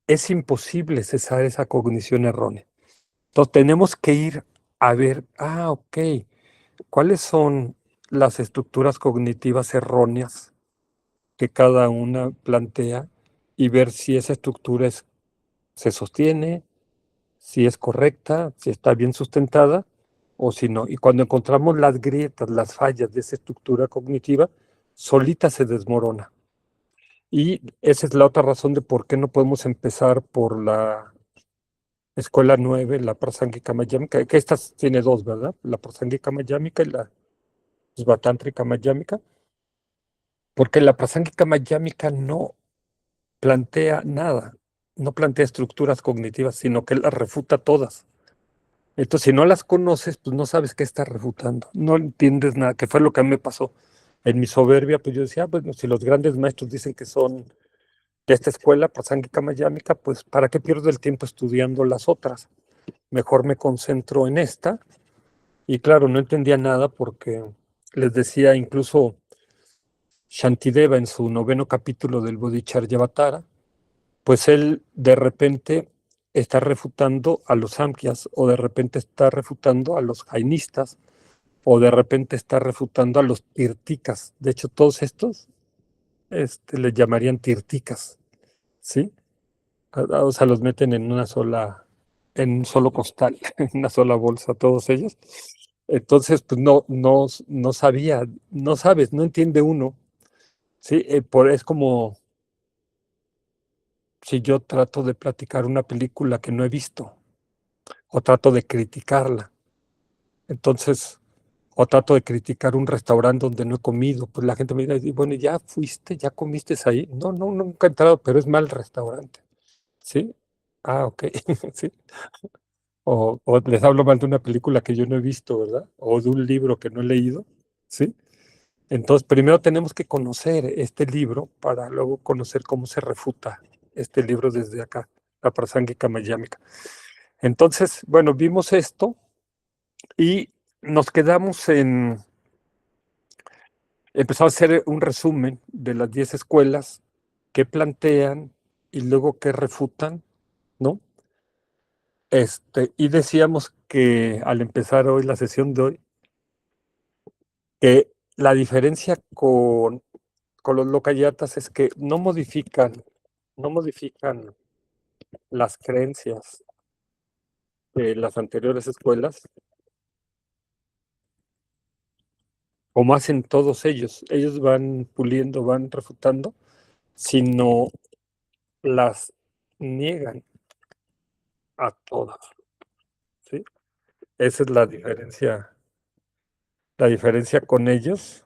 es imposible cesar esa cognición errónea. Entonces tenemos que ir a ver, ok, ¿cuáles son las estructuras cognitivas erróneas que cada una plantea y ver si esa estructura se sostiene, si es correcta, si está bien sustentada o si no? Y cuando encontramos las grietas, las fallas de esa estructura cognitiva, solita se desmorona. Y esa es la otra razón de por qué no podemos empezar por la escuela 9, la Prasángika Mayámica, que esta tiene dos, ¿verdad? La Prasángika Mayámica y la Svatántrika Mayámica, porque la Prasángika Mayámica no plantea nada, no plantea estructuras cognitivas, sino que las refuta todas. Entonces, si no las conoces, pues no sabes qué estás refutando, no entiendes nada, que fue lo que a mí me pasó. En mi soberbia, pues yo decía, bueno, si los grandes maestros dicen que son de esta escuela, Prasángika Mayámica, pues ¿para qué pierdo el tiempo estudiando las otras? Mejor me concentro en esta. Y claro, no entendía nada porque les decía incluso Shantideva en su 9º capítulo del Bodhicharyavatara, pues él de repente está refutando a los Samkhyas, o de repente está refutando a los jainistas, o de repente está refutando a los tirtikas. De hecho, todos estos les llamarían tirtikas, ¿sí? O sea, los meten en un solo costal, en una sola bolsa, todos ellos. Entonces, pues no sabía, no sabes, no entiende uno, ¿sí? Es como si yo trato de platicar una película que no he visto, o trato de criticarla. Entonces, o trato de criticar un restaurante donde no he comido, pues la gente me dice, bueno, ¿ya fuiste? ¿Ya comiste ahí? No, nunca he entrado, pero es mal restaurante, ¿sí? Ok, sí. O les hablo mal de una película que yo no he visto, ¿verdad? O de un libro que no he leído, ¿sí? Entonces, primero tenemos que conocer este libro para luego conocer cómo se refuta este libro desde acá, la Prasángika Mayámica. Entonces, bueno, vimos esto y nos quedamos empezamos a hacer un resumen de las 10 escuelas que plantean y luego que refutan, ¿no? Y decíamos que al empezar hoy la sesión de hoy, que la diferencia con los locayatas es que no modifican las creencias de las anteriores escuelas, como hacen todos ellos. Ellos van puliendo, van refutando, sino las niegan a todas, ¿sí? Esa es la diferencia con ellos.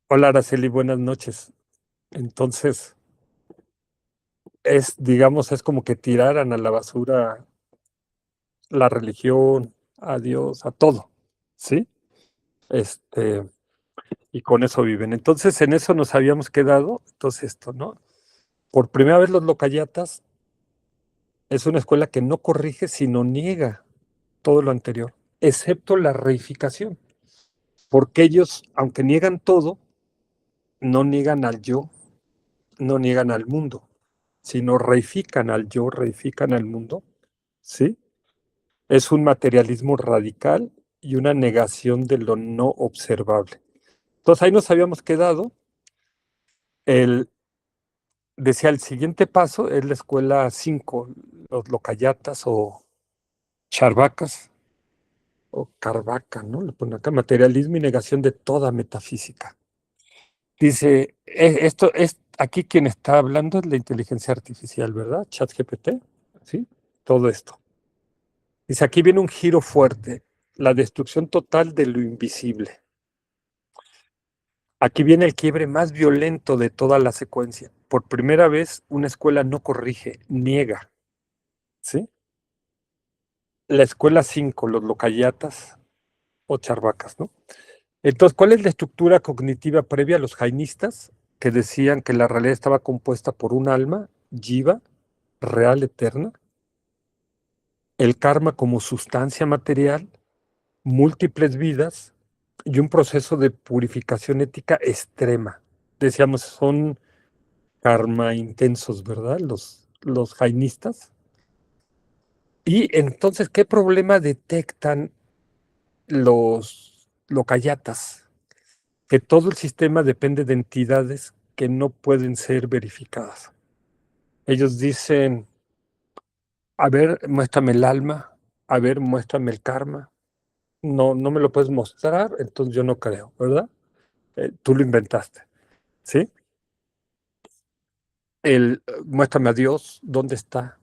Hola, Araceli, buenas noches. Entonces, digamos, es como que tiraran a la basura la religión, a Dios, a todo, ¿sí? Y con eso viven. Entonces, en eso nos habíamos quedado. Entonces, esto, ¿no? Por primera vez los locayatas es una escuela que no corrige, sino niega todo lo anterior, excepto la reificación, porque ellos, aunque niegan todo, no niegan al yo, no niegan al mundo, sino reifican al yo, reifican al mundo, ¿sí? Es un materialismo radical y una negación de lo no observable. Entonces ahí nos habíamos quedado. Decía, el siguiente paso es la escuela 5, los locayatas o charvacas o carvaca, ¿no? Le ponen acá, materialismo y negación de toda metafísica. Dice, esto es, aquí quien está hablando es la inteligencia artificial, ¿verdad? ChatGPT, ¿sí? Todo esto. Dice, aquí viene un giro fuerte, la destrucción total de lo invisible. Aquí viene el quiebre más violento de toda la secuencia. Por primera vez, una escuela no corrige, niega, ¿sí? La escuela 5, los locayatas o charvacas, ¿no? Entonces, ¿cuál es la estructura cognitiva previa a los jainistas que decían que la realidad estaba compuesta por un alma, jiva, real eterna, el karma como sustancia material, múltiples vidas y un proceso de purificación ética extrema. Decíamos, son karma intensos, ¿verdad? Los jainistas. Y entonces, ¿qué problema detectan los locayatas? Que todo el sistema depende de entidades que no pueden ser verificadas. Ellos dicen, a ver, muéstrame el alma, a ver, muéstrame el karma. No, no me lo puedes mostrar, entonces yo no creo, ¿verdad? Tú lo inventaste, ¿sí? Muéstrame a Dios, ¿dónde está?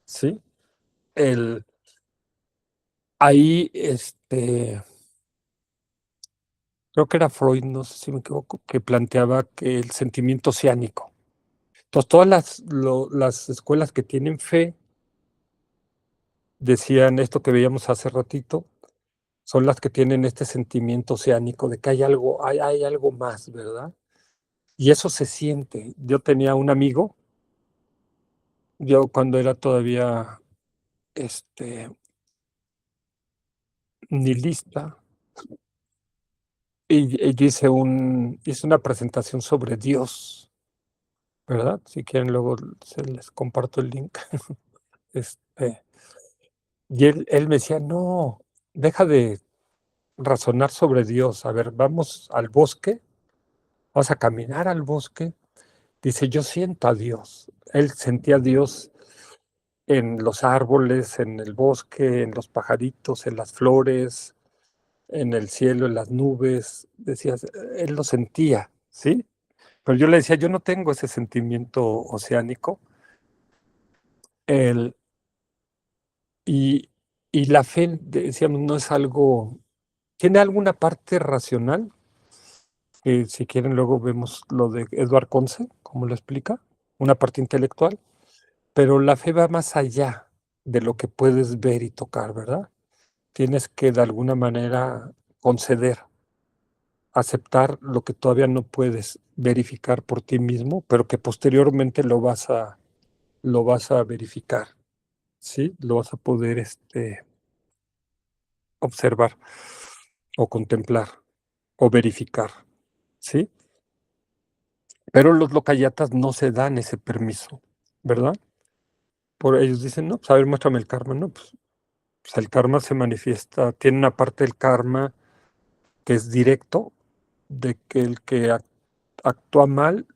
¿Sí? El, ahí, creo que era Freud, no sé si me equivoco, que planteaba que el sentimiento oceánico. Entonces, todas las escuelas que tienen fe decían esto que veíamos hace ratito, son las que tienen este sentimiento oceánico de que hay algo más, ¿verdad? Y eso se siente. Yo tenía un amigo, yo cuando era todavía nihilista, y yo hice una presentación sobre Dios, ¿verdad? Si quieren, luego se les comparto el link. Este, y él me decía, no, deja de razonar sobre Dios. A ver, vamos al bosque, vamos a caminar al bosque. Dice, yo siento a Dios. Él sentía a Dios en los árboles, en el bosque, en los pajaritos, en las flores, en el cielo, en las nubes. Decías, él lo sentía, ¿sí? Pero yo le decía, yo no tengo ese sentimiento oceánico. El, y, y la fe, decíamos, no es algo, tiene alguna parte racional, que si quieren luego vemos lo de Eduard Conce, como lo explica, una parte intelectual, pero la fe va más allá de lo que puedes ver y tocar, ¿verdad? Tienes que de alguna manera conceder, aceptar lo que todavía no puedes verificar por ti mismo, pero que posteriormente lo vas a verificar, ¿sí? Lo vas a poder observar o contemplar o verificar, ¿sí? Pero los locayatas no se dan ese permiso, ¿verdad? Por ellos dicen, no, pues a ver, muéstrame el karma, no, pues el karma se manifiesta, tiene una parte del karma que es directo, de que el que actúa mal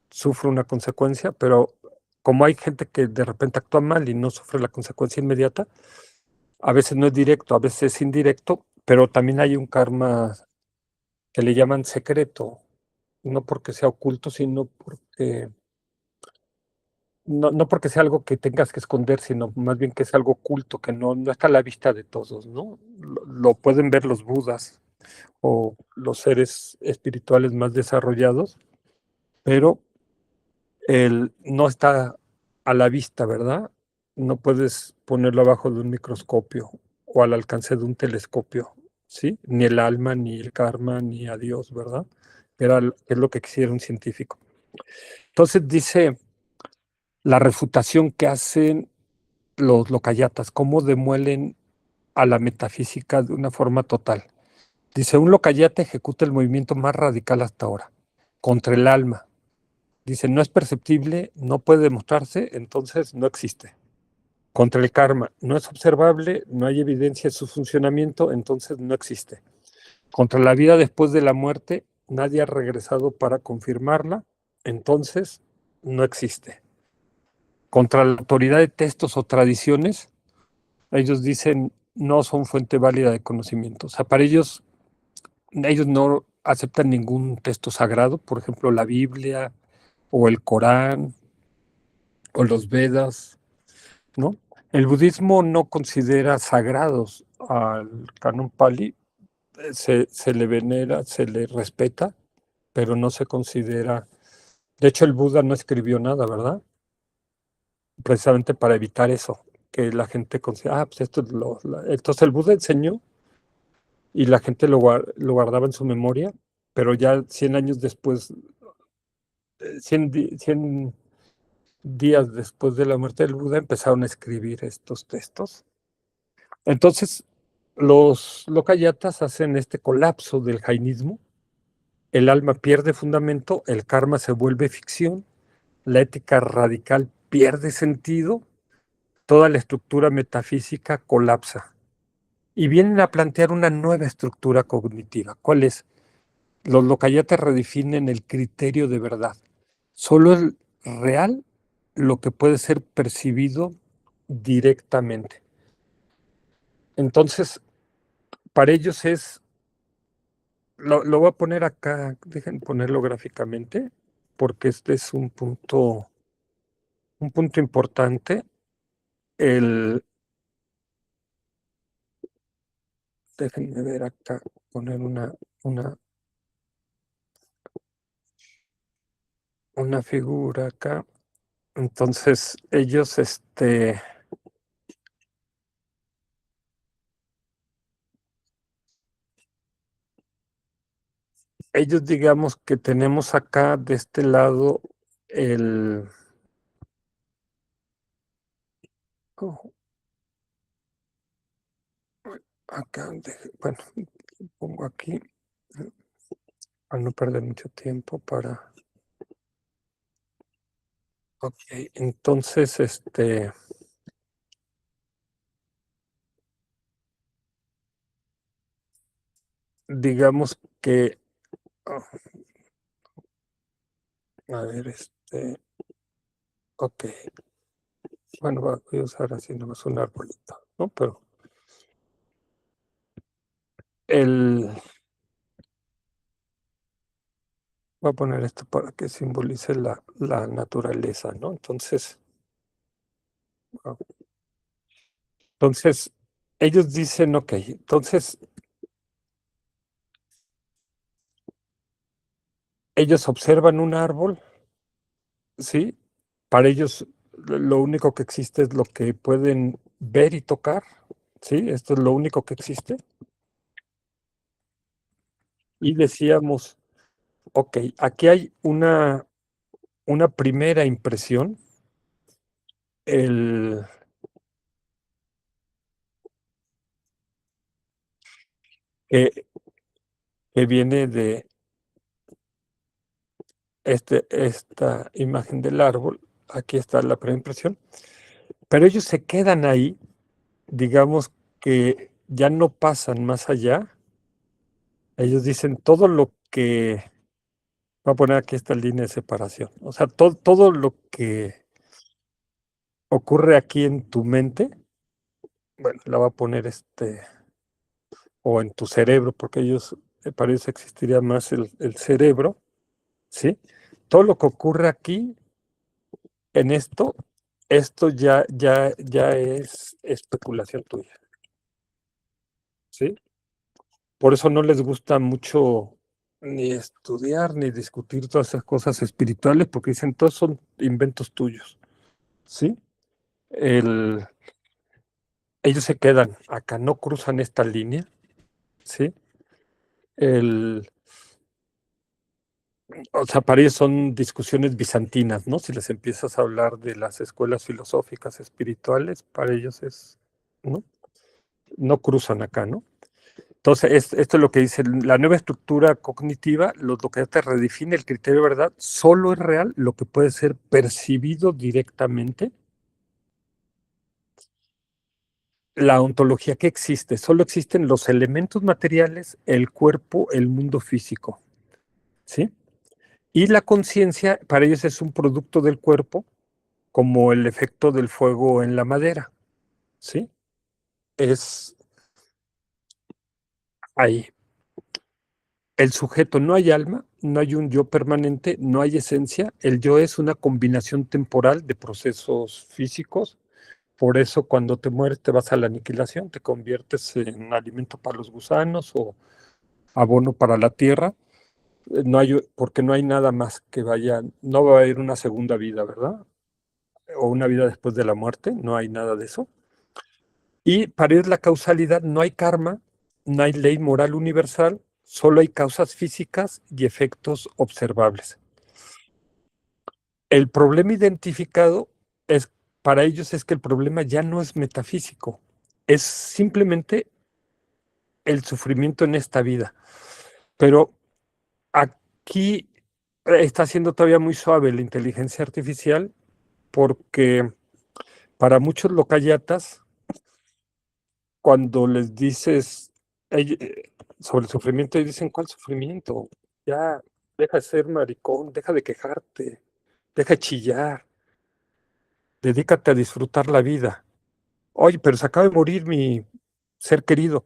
sufre una consecuencia, pero como hay gente que de repente actúa mal y no sufre la consecuencia inmediata, a veces no es directo, a veces es indirecto, pero también hay un karma que le llaman secreto, no porque sea oculto, sino porque, no porque sea algo que tengas que esconder, sino más bien que es algo oculto, que no está a la vista de todos, ¿no? Lo pueden ver los budas o los seres espirituales más desarrollados, pero no está a la vista, ¿verdad? No puedes ponerlo abajo de un microscopio o al alcance de un telescopio, ¿sí? Ni el alma, ni el karma, ni a Dios, ¿verdad? Es lo que quisiera un científico. Entonces dice la refutación que hacen los locayatas, cómo demuelen a la metafísica de una forma total. Dice, un locayata ejecuta el movimiento más radical hasta ahora, contra el alma. Dice, no es perceptible, no puede demostrarse, entonces no existe. Contra el karma, no es observable, no hay evidencia de su funcionamiento, entonces no existe. Contra la vida después de la muerte, nadie ha regresado para confirmarla, entonces no existe. Contra la autoridad de textos o tradiciones, ellos dicen no son fuente válida de conocimiento. O sea, para ellos no aceptan ningún texto sagrado, por ejemplo, la Biblia o el Corán o los Vedas, ¿no? El budismo no considera sagrados al canon Pali, se le venera, se le respeta, pero no se considera. De hecho, el Buda no escribió nada, ¿verdad? Precisamente para evitar eso, que la gente considera, pues esto es entonces el Buda enseñó y la gente lo guardaba en su memoria, pero ya 100 años después, 100 días después de la muerte del Buda, empezaron a escribir estos textos. Entonces, los Lokayatas hacen este colapso del jainismo, el alma pierde fundamento, el karma se vuelve ficción, la ética radical pierde sentido, toda la estructura metafísica colapsa. Y vienen a plantear una nueva estructura cognitiva. ¿Cuál es? Los Lokayatas redefinen el criterio de verdad. Solo es real lo que puede ser percibido directamente. Entonces, para ellos lo voy a poner acá, dejen ponerlo gráficamente, porque este es un punto importante. Déjenme ver acá, poner una figura acá. Entonces, ellos digamos que tenemos acá de este lado oh, acá, bueno, pongo aquí para no perder mucho tiempo ok, entonces, digamos que, oh, a ver, ok, bueno, voy a usar así nomás un arbolito, ¿no? Pero voy a poner esto para que simbolice la naturaleza, ¿no? Entonces, wow. Entonces, ellos dicen, ok, entonces, ellos observan un árbol, ¿sí? Para ellos lo único que existe es lo que pueden ver y tocar, ¿sí? Esto es lo único que existe. Y decíamos, ok, aquí hay una primera impresión, el, que, que viene de esta imagen del árbol. Aquí está la primera impresión. Pero ellos se quedan ahí, digamos que ya no pasan más allá. Ellos dicen todo lo que, voy a poner aquí esta línea de separación, o sea, todo lo que ocurre aquí en tu mente, bueno, la va a poner o en tu cerebro, porque ellos, para ellos existiría más el cerebro, ¿sí? Todo lo que ocurre aquí, en esto ya es especulación tuya, ¿sí? Por eso no les gusta mucho ni estudiar ni discutir todas esas cosas espirituales, porque dicen, todos son inventos tuyos, ¿sí? Ellos se quedan acá, no cruzan esta línea, ¿sí? El, o sea, para ellos son discusiones bizantinas, ¿no? Si les empiezas a hablar de las escuelas filosóficas espirituales, para ellos ¿no? No cruzan acá, ¿no? Entonces, esto es lo que dice la nueva estructura cognitiva, lo que te redefine el criterio de verdad, solo es real lo que puede ser percibido directamente. La ontología que existe, solo existen los elementos materiales, el cuerpo, el mundo físico, ¿sí? Y la conciencia para ellos es un producto del cuerpo, como el efecto del fuego en la madera, ¿sí? Es ahí. El sujeto, no hay alma, no hay un yo permanente, no hay esencia. El yo es una combinación temporal de procesos físicos. Por eso cuando te mueres te vas a la aniquilación, te conviertes en alimento para los gusanos o abono para la tierra. No hay, porque no hay nada más que vaya, no va a haber una segunda vida, ¿verdad? O una vida después de la muerte, no hay nada de eso. Y para ir la causalidad, no hay karma, no hay ley moral universal, solo hay causas físicas y efectos observables. El problema identificado es, para ellos es que el problema ya no es metafísico, es simplemente el sufrimiento en esta vida. Pero aquí está siendo todavía muy suave la inteligencia artificial porque para muchos locayatas, cuando les dices sobre el sufrimiento, ellos dicen, ¿cuál sufrimiento? Ya, deja de ser maricón, deja de quejarte, deja de chillar, dedícate a disfrutar la vida. Oye, pero se acaba de morir mi ser querido.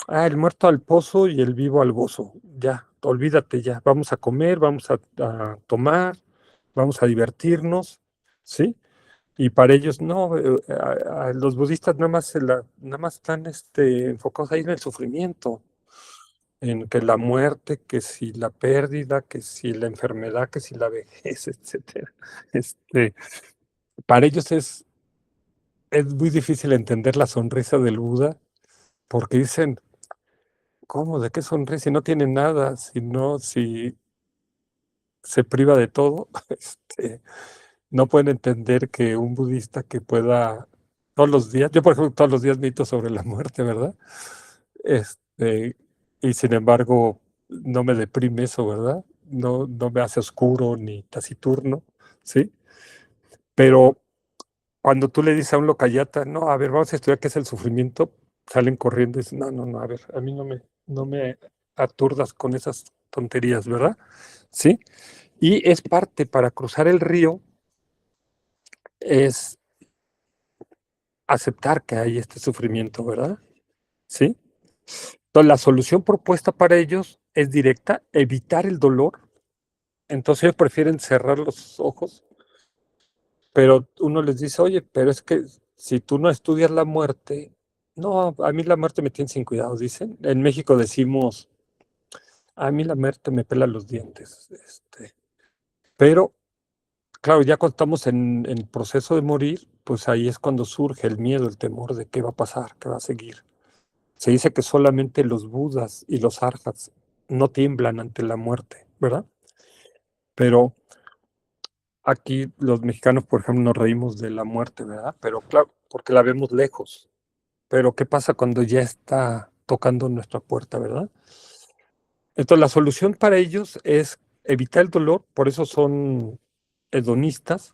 Ah, el muerto al pozo y el vivo al gozo. Ya, olvídate ya. Vamos a comer, vamos a tomar, vamos a divertirnos, ¿sí? Y para ellos no, a los budistas nada más están enfocados ahí en el sufrimiento, en que la muerte, que si la pérdida, que si la enfermedad, que si la vejez, etcétera. Este, para ellos es muy difícil entender la sonrisa del Buda, porque dicen, ¿cómo? ¿De qué sonríe si no tiene nada? Si se priva de todo. No pueden entender que un budista que pueda todos los días, yo por ejemplo todos los días medito sobre la muerte, ¿verdad? Este, y sin embargo no me deprime eso, ¿verdad? No me hace oscuro ni taciturno, ¿sí? Pero cuando tú le dices a un locayata, no, a ver, vamos a estudiar qué es el sufrimiento, salen corriendo y dicen, no, a ver, a mí no me aturdas con esas tonterías, ¿verdad? ¿Sí? Y es parte para cruzar el río, es aceptar que hay este sufrimiento, ¿verdad? ¿Sí? Entonces, la solución propuesta para ellos es directa, evitar el dolor. Entonces, ellos prefieren cerrar los ojos, pero uno les dice, oye, pero es que si tú no estudias la muerte, no, a mí la muerte me tiene sin cuidado, dicen. En México decimos, a mí la muerte me pela los dientes. Pero, claro, ya cuando estamos en el proceso de morir, pues ahí es cuando surge el miedo, el temor de qué va a pasar, qué va a seguir. Se dice que solamente los budas y los arhats no tiemblan ante la muerte, ¿verdad? Pero aquí los mexicanos, por ejemplo, nos reímos de la muerte, ¿verdad? Pero claro, porque la vemos lejos. Pero ¿qué pasa cuando ya está tocando nuestra puerta, verdad? Entonces, la solución para ellos es evitar el dolor, por eso son hedonistas,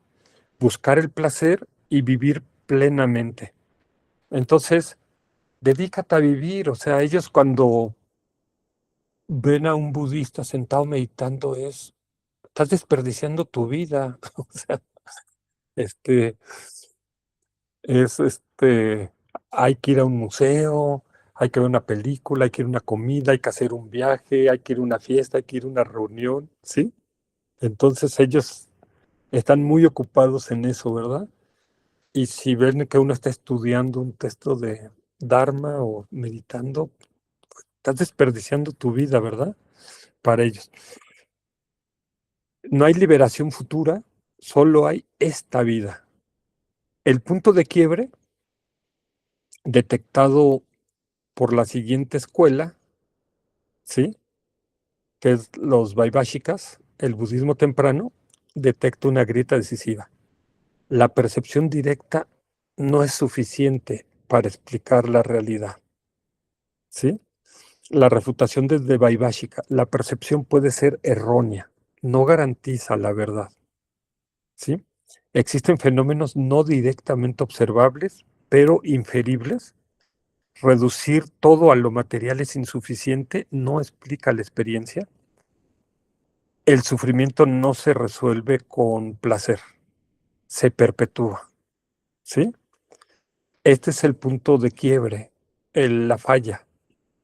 buscar el placer y vivir plenamente. Entonces, dedícate a vivir, o sea, ellos cuando ven a un budista sentado meditando estás desperdiciando tu vida. O sea, este, hay que ir a un museo, hay que ver una película, hay que ir a una comida, hay que hacer un viaje, hay que ir a una fiesta, hay que ir a una reunión, ¿sí? Entonces ellos están muy ocupados en eso, ¿verdad? Y si ven que uno está estudiando un texto de Dharma o meditando, estás desperdiciando tu vida, ¿verdad? Para ellos. No hay liberación futura, solo hay esta vida. El punto de quiebre, detectado por la siguiente escuela, ¿sí? Que es los Vaibhashikas, el budismo temprano, detecta una grieta decisiva. La percepción directa no es suficiente para explicar la realidad, ¿sí? La refutación desde Vaibhashika, la percepción puede ser errónea, no garantiza la verdad, ¿sí? Existen fenómenos no directamente observables, pero inferibles. Reducir todo a lo material es insuficiente, no explica la experiencia. El sufrimiento no se resuelve con placer, se perpetúa, ¿sí? Este es el punto de quiebre, la falla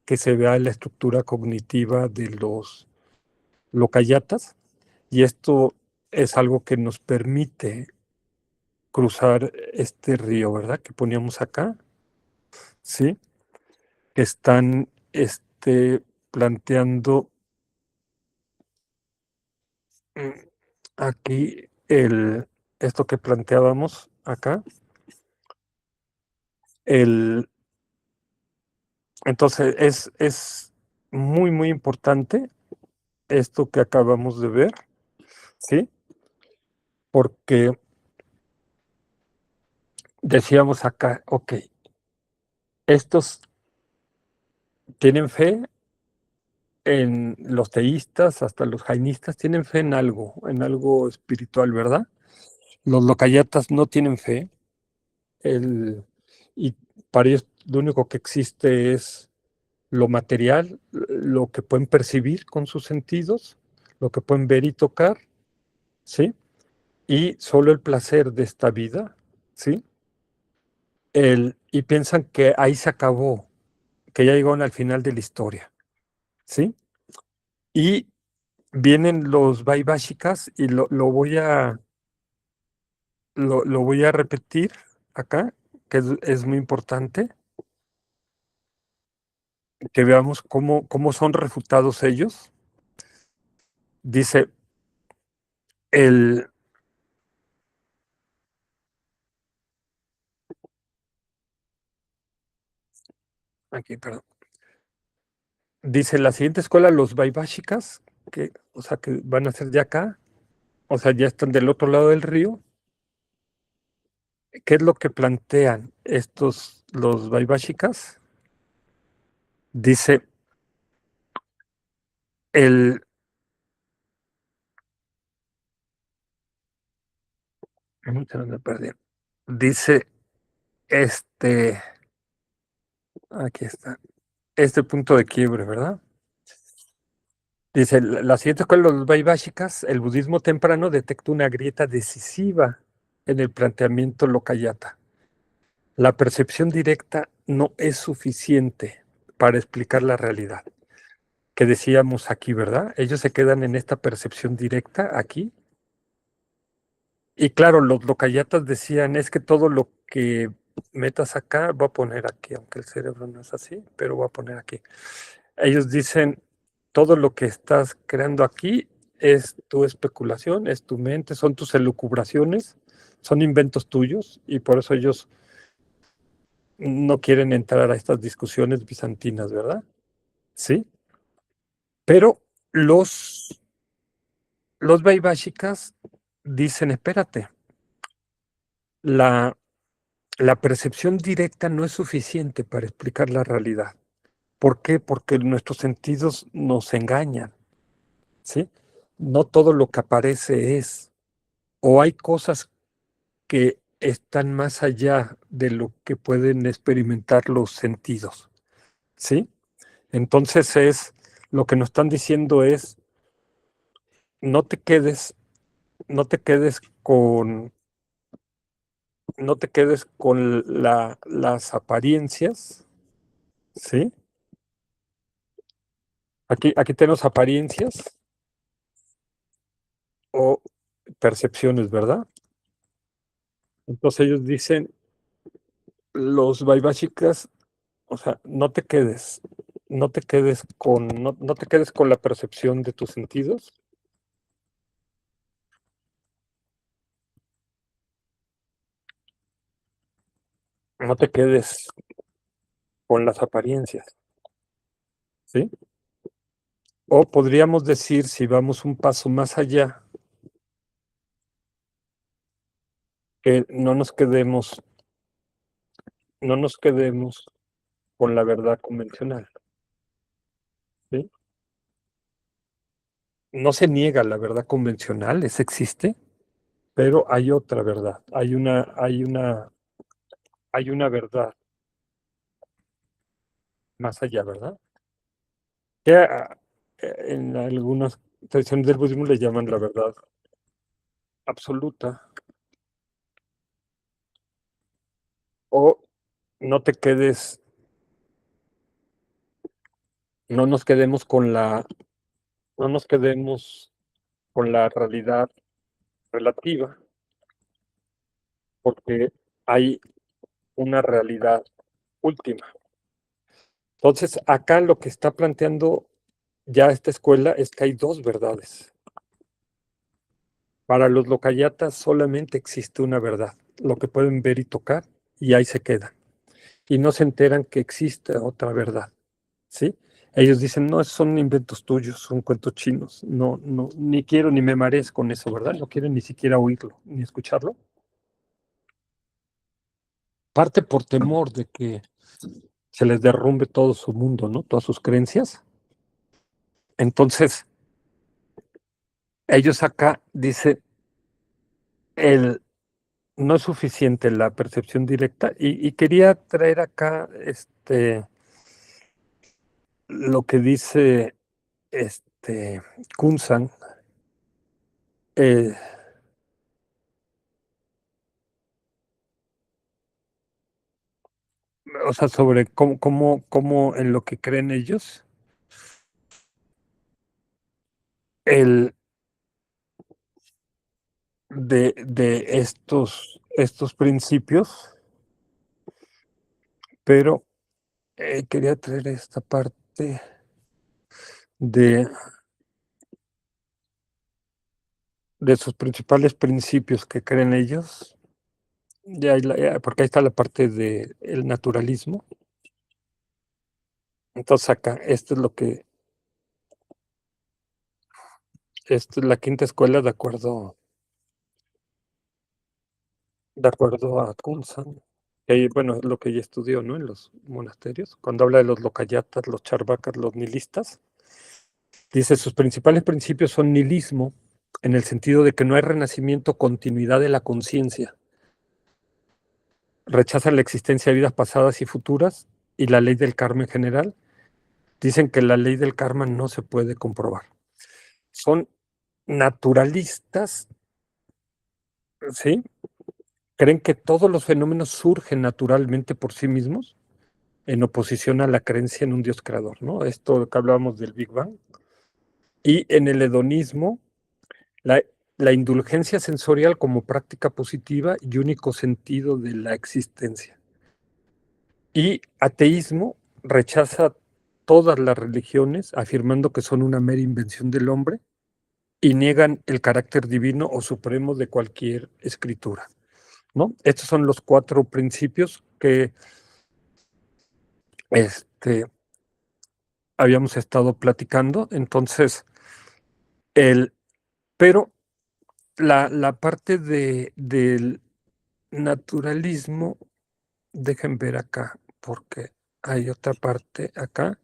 que se vea en la estructura cognitiva de los locayatas, y esto es algo que nos permite cruzar este río, ¿verdad? Que poníamos acá, ¿sí? Que están planteando mm, aquí esto que planteábamos acá, el, entonces es muy, muy importante esto que acabamos de ver, ¿sí? porque decíamos acá, ok, estos tienen fe en los teístas, hasta los jainistas tienen fe en algo espiritual, ¿verdad? Los locayatas no tienen fe, el, y para ellos lo único que existe es lo material, lo que pueden percibir con sus sentidos, lo que pueden ver y tocar, ¿sí? Y solo el placer de esta vida, ¿sí? Y piensan que ahí se acabó, que ya llegaron al final de la historia, ¿sí? Y vienen los Vaibhashikas y lo voy a repetir acá, que es muy importante que veamos cómo son refutados ellos. Dice el, aquí, perdón, dice la siguiente escuela, los Vaibhashikas, que, o sea, que van a ser ya acá, o sea, ya están del otro lado del río. ¿Qué es lo que plantean los Vaibhashikas? Dice el, se me perdió. Dice este, aquí está, este punto de quiebre, ¿verdad? Dice, la siguiente escuela de los Vaibhashikas, el budismo temprano detecta una grieta decisiva en el planteamiento Lokayata. La percepción directa no es suficiente para explicar la realidad. Que decíamos aquí, ¿verdad? Ellos se quedan en esta percepción directa aquí. Y claro, los Lokayatas decían, es que todo lo que metas acá, voy a poner aquí, aunque el cerebro no es así, pero voy a poner aquí. Ellos dicen, todo lo que estás creando aquí es tu especulación, es tu mente, son tus elucubraciones, son inventos tuyos, y por eso ellos no quieren entrar a estas discusiones bizantinas, ¿verdad? Sí, pero los Vaibhashikas dicen, espérate, la, la percepción directa no es suficiente para explicar la realidad. ¿Por qué? Porque nuestros sentidos nos engañan, ¿sí? No todo lo que aparece es, o hay cosas que están más allá de lo que pueden experimentar los sentidos, ¿sí? Entonces lo que nos están diciendo es, no te quedes, no te quedes con, no te quedes con las apariencias, ¿sí? Aquí tenemos apariencias o percepciones, ¿verdad? Entonces ellos dicen, los Vaibhashikas, o sea, no te quedes con la percepción de tus sentidos, no te quedes con las apariencias, ¿sí? O podríamos decir, si vamos un paso más allá, que no nos quedemos con la verdad convencional, ¿sí? No se niega la verdad convencional, esa existe, pero hay otra verdad, hay una verdad más allá, ¿verdad? Que en algunas tradiciones del budismo le llaman la verdad absoluta, o no te quedes, no nos quedemos con no nos quedemos con la realidad relativa, porque hay una realidad última. Entonces, acá lo que está planteando ya esta escuela es que hay dos verdades. Para los locayatas solamente existe una verdad, lo que pueden ver y tocar, y ahí se quedan. Y no se enteran que existe otra verdad, ¿sí? Ellos dicen, no, esos son inventos tuyos, son cuentos chinos. No, no, ni quiero ni me marees con eso, ¿verdad? No quieren ni siquiera oírlo, ni escucharlo. Parte por temor de que se les derrumbe todo su mundo, ¿no? Todas sus creencias. Entonces, ellos acá dicen, el, no es suficiente la percepción directa y quería traer acá lo que dice Kunzan, eh, o sea, sobre cómo en lo que creen ellos, el de estos principios, pero quería traer esta parte de, de sus principales principios que creen ellos, porque ahí está la parte del naturalismo. Entonces acá, esta es la quinta escuela de acuerdo a Kunzan. Bueno, es lo que ella estudió, ¿no? En los monasterios. Cuando habla de los lokayatas, los charvakas, los nihilistas, dice sus principales principios son nihilismo, en el sentido de que no hay renacimiento, continuidad de la conciencia. Rechazan la existencia de vidas pasadas y futuras y la ley del karma en general. Dicen que la ley del karma no se puede comprobar. Son naturalistas, ¿sí? Creen que todos los fenómenos surgen naturalmente por sí mismos en oposición a la creencia en un Dios creador, ¿no? Esto que hablábamos del Big Bang. Y en el hedonismo, la, la indulgencia sensorial como práctica positiva y único sentido de la existencia. Y ateísmo rechaza todas las religiones, afirmando que son una mera invención del hombre y niegan el carácter divino o supremo de cualquier escritura, ¿no? Estos son los cuatro principios que habíamos estado platicando. Entonces, pero la parte del naturalismo, dejen ver acá, porque hay otra parte acá.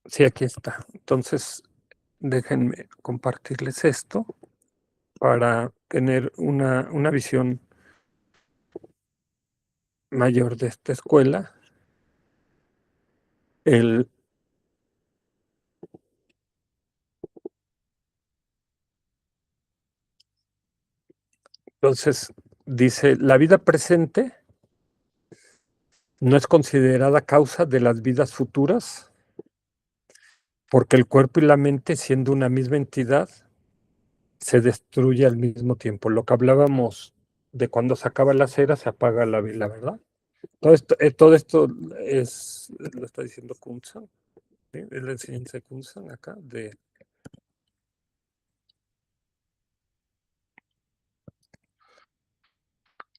Sí, aquí está. Entonces, déjenme compartirles esto para tener una visión mayor de esta escuela. El, entonces, dice, la vida presente no es considerada causa de las vidas futuras, porque el cuerpo y la mente, siendo una misma entidad, se destruye al mismo tiempo. Lo que hablábamos de cuando se acaba la cera, se apaga la vela, ¿verdad? Todo esto lo está diciendo Kunzan, ¿sí? Es la enseñanza de Kunzan acá.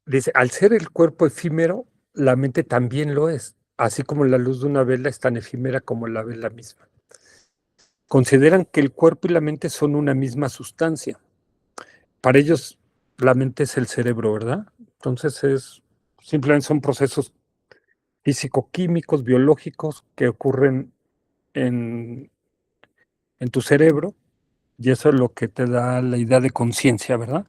Dice, al ser el cuerpo efímero, la mente también lo es, así como la luz de una vela es tan efímera como la vela misma. Consideran que el cuerpo y la mente son una misma sustancia. Para ellos, la mente es el cerebro, ¿verdad? Entonces simplemente son procesos físico-químicos, biológicos que ocurren en, en tu cerebro, y eso es lo que te da la idea de conciencia, ¿verdad?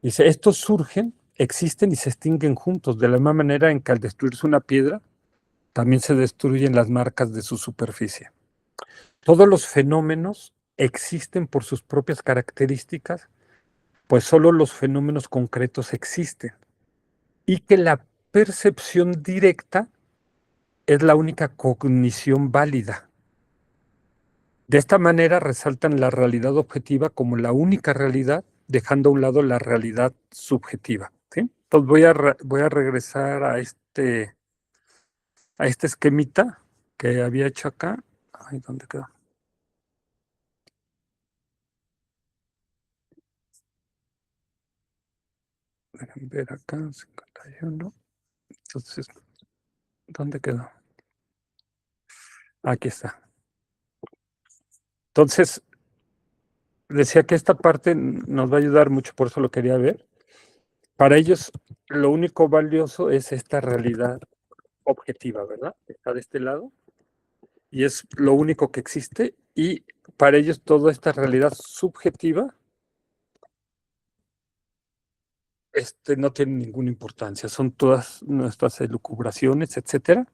Dice, estos surgen, existen y se extinguen juntos, de la misma manera en que al destruirse una piedra, también se destruyen las marcas de su superficie. Todos los fenómenos existen por sus propias características, pues solo los fenómenos concretos existen, y que la percepción directa es la única cognición válida. De esta manera resaltan la realidad objetiva como la única realidad, dejando a un lado la realidad subjetiva, ¿sí? Entonces voy a regresar a este esquemita que había hecho acá. Ay, ¿dónde quedó? Déjenme ver acá, 51. Entonces, ¿dónde quedó? Aquí está. Entonces, decía que esta parte nos va a ayudar mucho, por eso lo quería ver. Para ellos, lo único valioso es esta realidad objetiva, ¿verdad? Está de este lado y es lo único que existe. Y para ellos, toda esta realidad subjetiva no tiene ninguna importancia. Son todas nuestras elucubraciones, etcétera.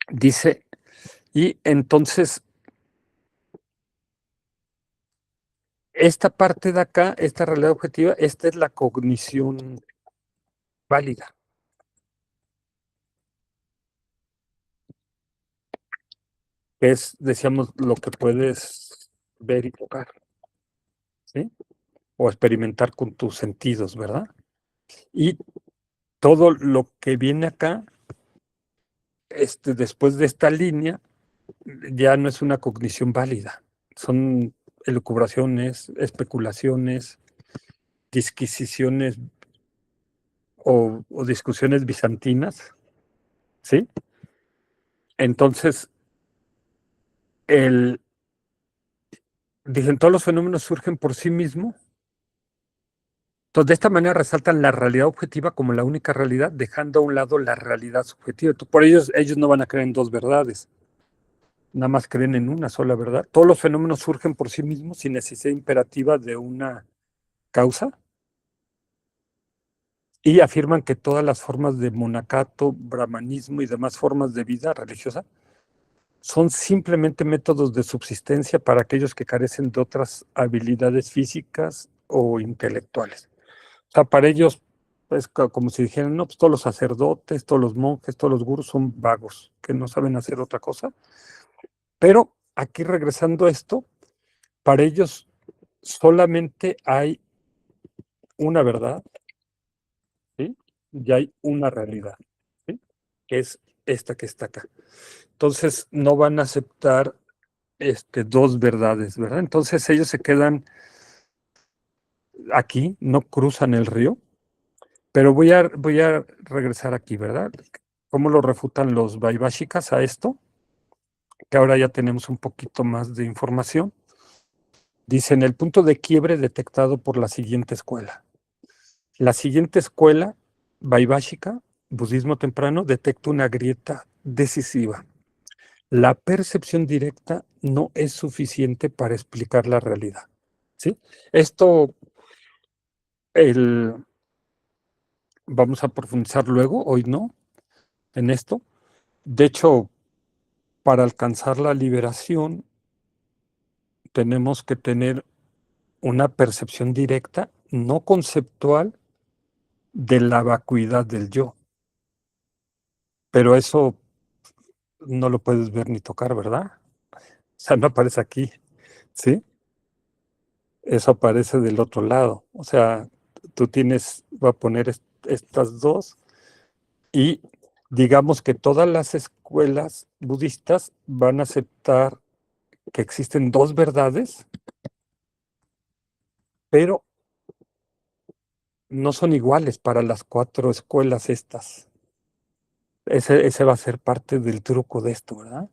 Dice, y entonces, esta parte de acá, esta realidad objetiva, esta es la cognición válida. Que es, decíamos, lo que puedes ver y tocar, ¿sí? O experimentar con tus sentidos, ¿verdad? Y todo lo que viene acá, después de esta línea, ya no es una cognición válida. Son elucubraciones, especulaciones, disquisiciones o discusiones bizantinas, ¿sí? Entonces, dicen, todos los fenómenos surgen por sí mismos. Entonces, de esta manera resaltan la realidad objetiva como la única realidad, dejando a un lado la realidad subjetiva. Por ellos no van a creer en dos verdades, nada más creen en una sola verdad. Todos los fenómenos surgen por sí mismos sin necesidad imperativa de una causa y afirman que todas las formas de monacato, brahmanismo y demás formas de vida religiosa son simplemente métodos de subsistencia para aquellos que carecen de otras habilidades físicas o intelectuales. O sea, para ellos es como si dijeran, no, pues todos los sacerdotes, todos los monjes, todos los gurús son vagos, que no saben hacer otra cosa. Pero aquí regresando a esto, para ellos solamente hay una verdad, ¿sí? Y hay una realidad, ¿sí? Que es esta que está acá. Entonces no van a aceptar dos verdades, ¿verdad? Entonces ellos se quedan aquí, no cruzan el río, pero voy a regresar aquí, ¿verdad? ¿Cómo lo refutan los Vaibhashikas a esto? Que ahora ya tenemos un poquito más de información. Dicen el punto de quiebre detectado por la siguiente escuela. La siguiente escuela, Vaibhashika, budismo temprano, detecta una grieta decisiva. La percepción directa no es suficiente para explicar la realidad. ¿Sí? Esto vamos a profundizar luego, hoy no, en esto. De hecho, para alcanzar la liberación, tenemos que tener una percepción directa, no conceptual, de la vacuidad del yo. Pero eso no lo puedes ver ni tocar, ¿verdad? O sea, no aparece aquí, ¿sí? Eso aparece del otro lado. O sea, tú voy a poner estas dos y digamos que todas las escuelas budistas van a aceptar que existen dos verdades, pero no son iguales para las cuatro escuelas estas. Ese va a ser parte del truco de esto, ¿verdad?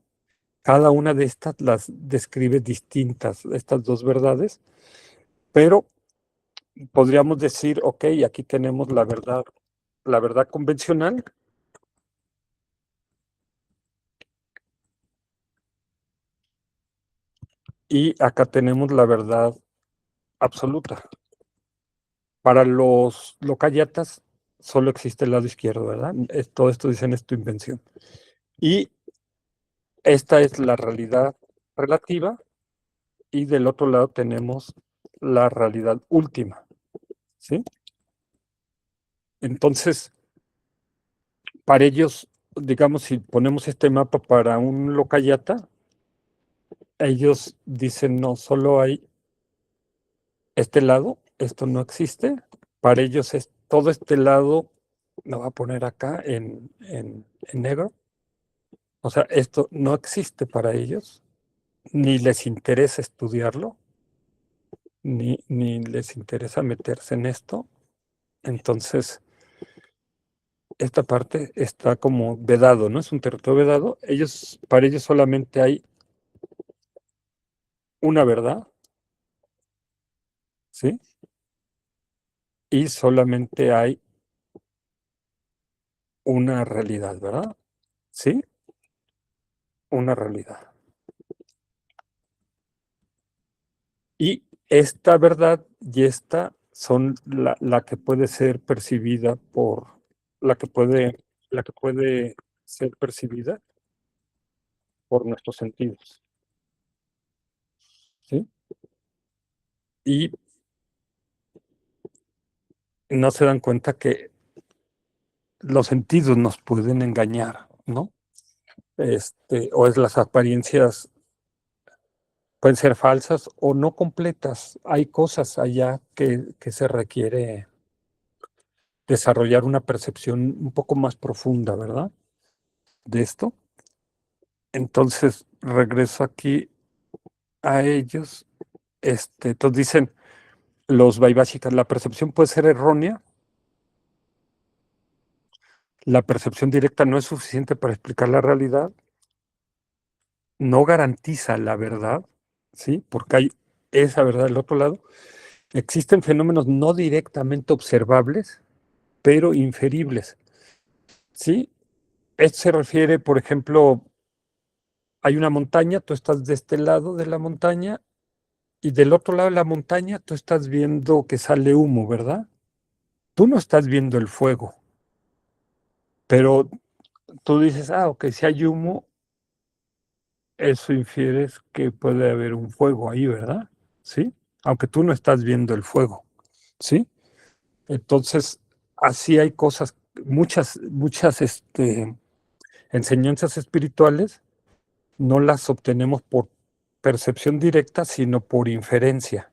Cada una de estas las describe distintas, estas dos verdades, pero podríamos decir, ok, aquí tenemos la verdad convencional y acá tenemos la verdad absoluta. Para los locayatas solo existe el lado izquierdo, ¿verdad? Todo esto dicen es tu invención. Y esta es la realidad relativa y del otro lado tenemos la realidad última, ¿sí? Entonces, para ellos, digamos, si ponemos este mapa para un locayata, ellos dicen, no, solo hay este lado, esto no existe. Para ellos es todo este lado, lo voy a poner acá en negro. O sea, esto no existe para ellos, ni les interesa estudiarlo, ni les interesa meterse en esto. Entonces, esta parte está como vedado, ¿no? Es un territorio vedado. Para ellos solamente hay una verdad, ¿sí? Y solamente hay una realidad, ¿verdad? ¿Sí? Una realidad. Y esta verdad y esta son la que puede ser percibida la que puede, la que puede ser percibida por nuestros sentidos, ¿sí? Y no se dan cuenta que los sentidos nos pueden engañar, ¿no? O es las apariencias pueden ser falsas o no completas. Hay cosas allá que se requiere desarrollar una percepción un poco más profunda, ¿verdad? De esto. Entonces, regreso aquí a ellos. Entonces dicen los vaibhashikas, la percepción puede ser errónea, la percepción directa no es suficiente para explicar la realidad, no garantiza la verdad, ¿sí? Porque hay esa verdad del otro lado. Existen fenómenos no directamente observables, pero inferibles, ¿sí? Esto se refiere, por ejemplo, hay una montaña, tú estás de este lado de la montaña y del otro lado de la montaña tú estás viendo que sale humo, ¿verdad? Tú no estás viendo el fuego, pero tú dices, ok, si hay humo, eso infieres que puede haber un fuego ahí, ¿verdad? ¿Sí? Aunque tú no estás viendo el fuego, ¿sí? Entonces, así hay cosas, muchas enseñanzas espirituales no las obtenemos por percepción directa, sino por inferencia,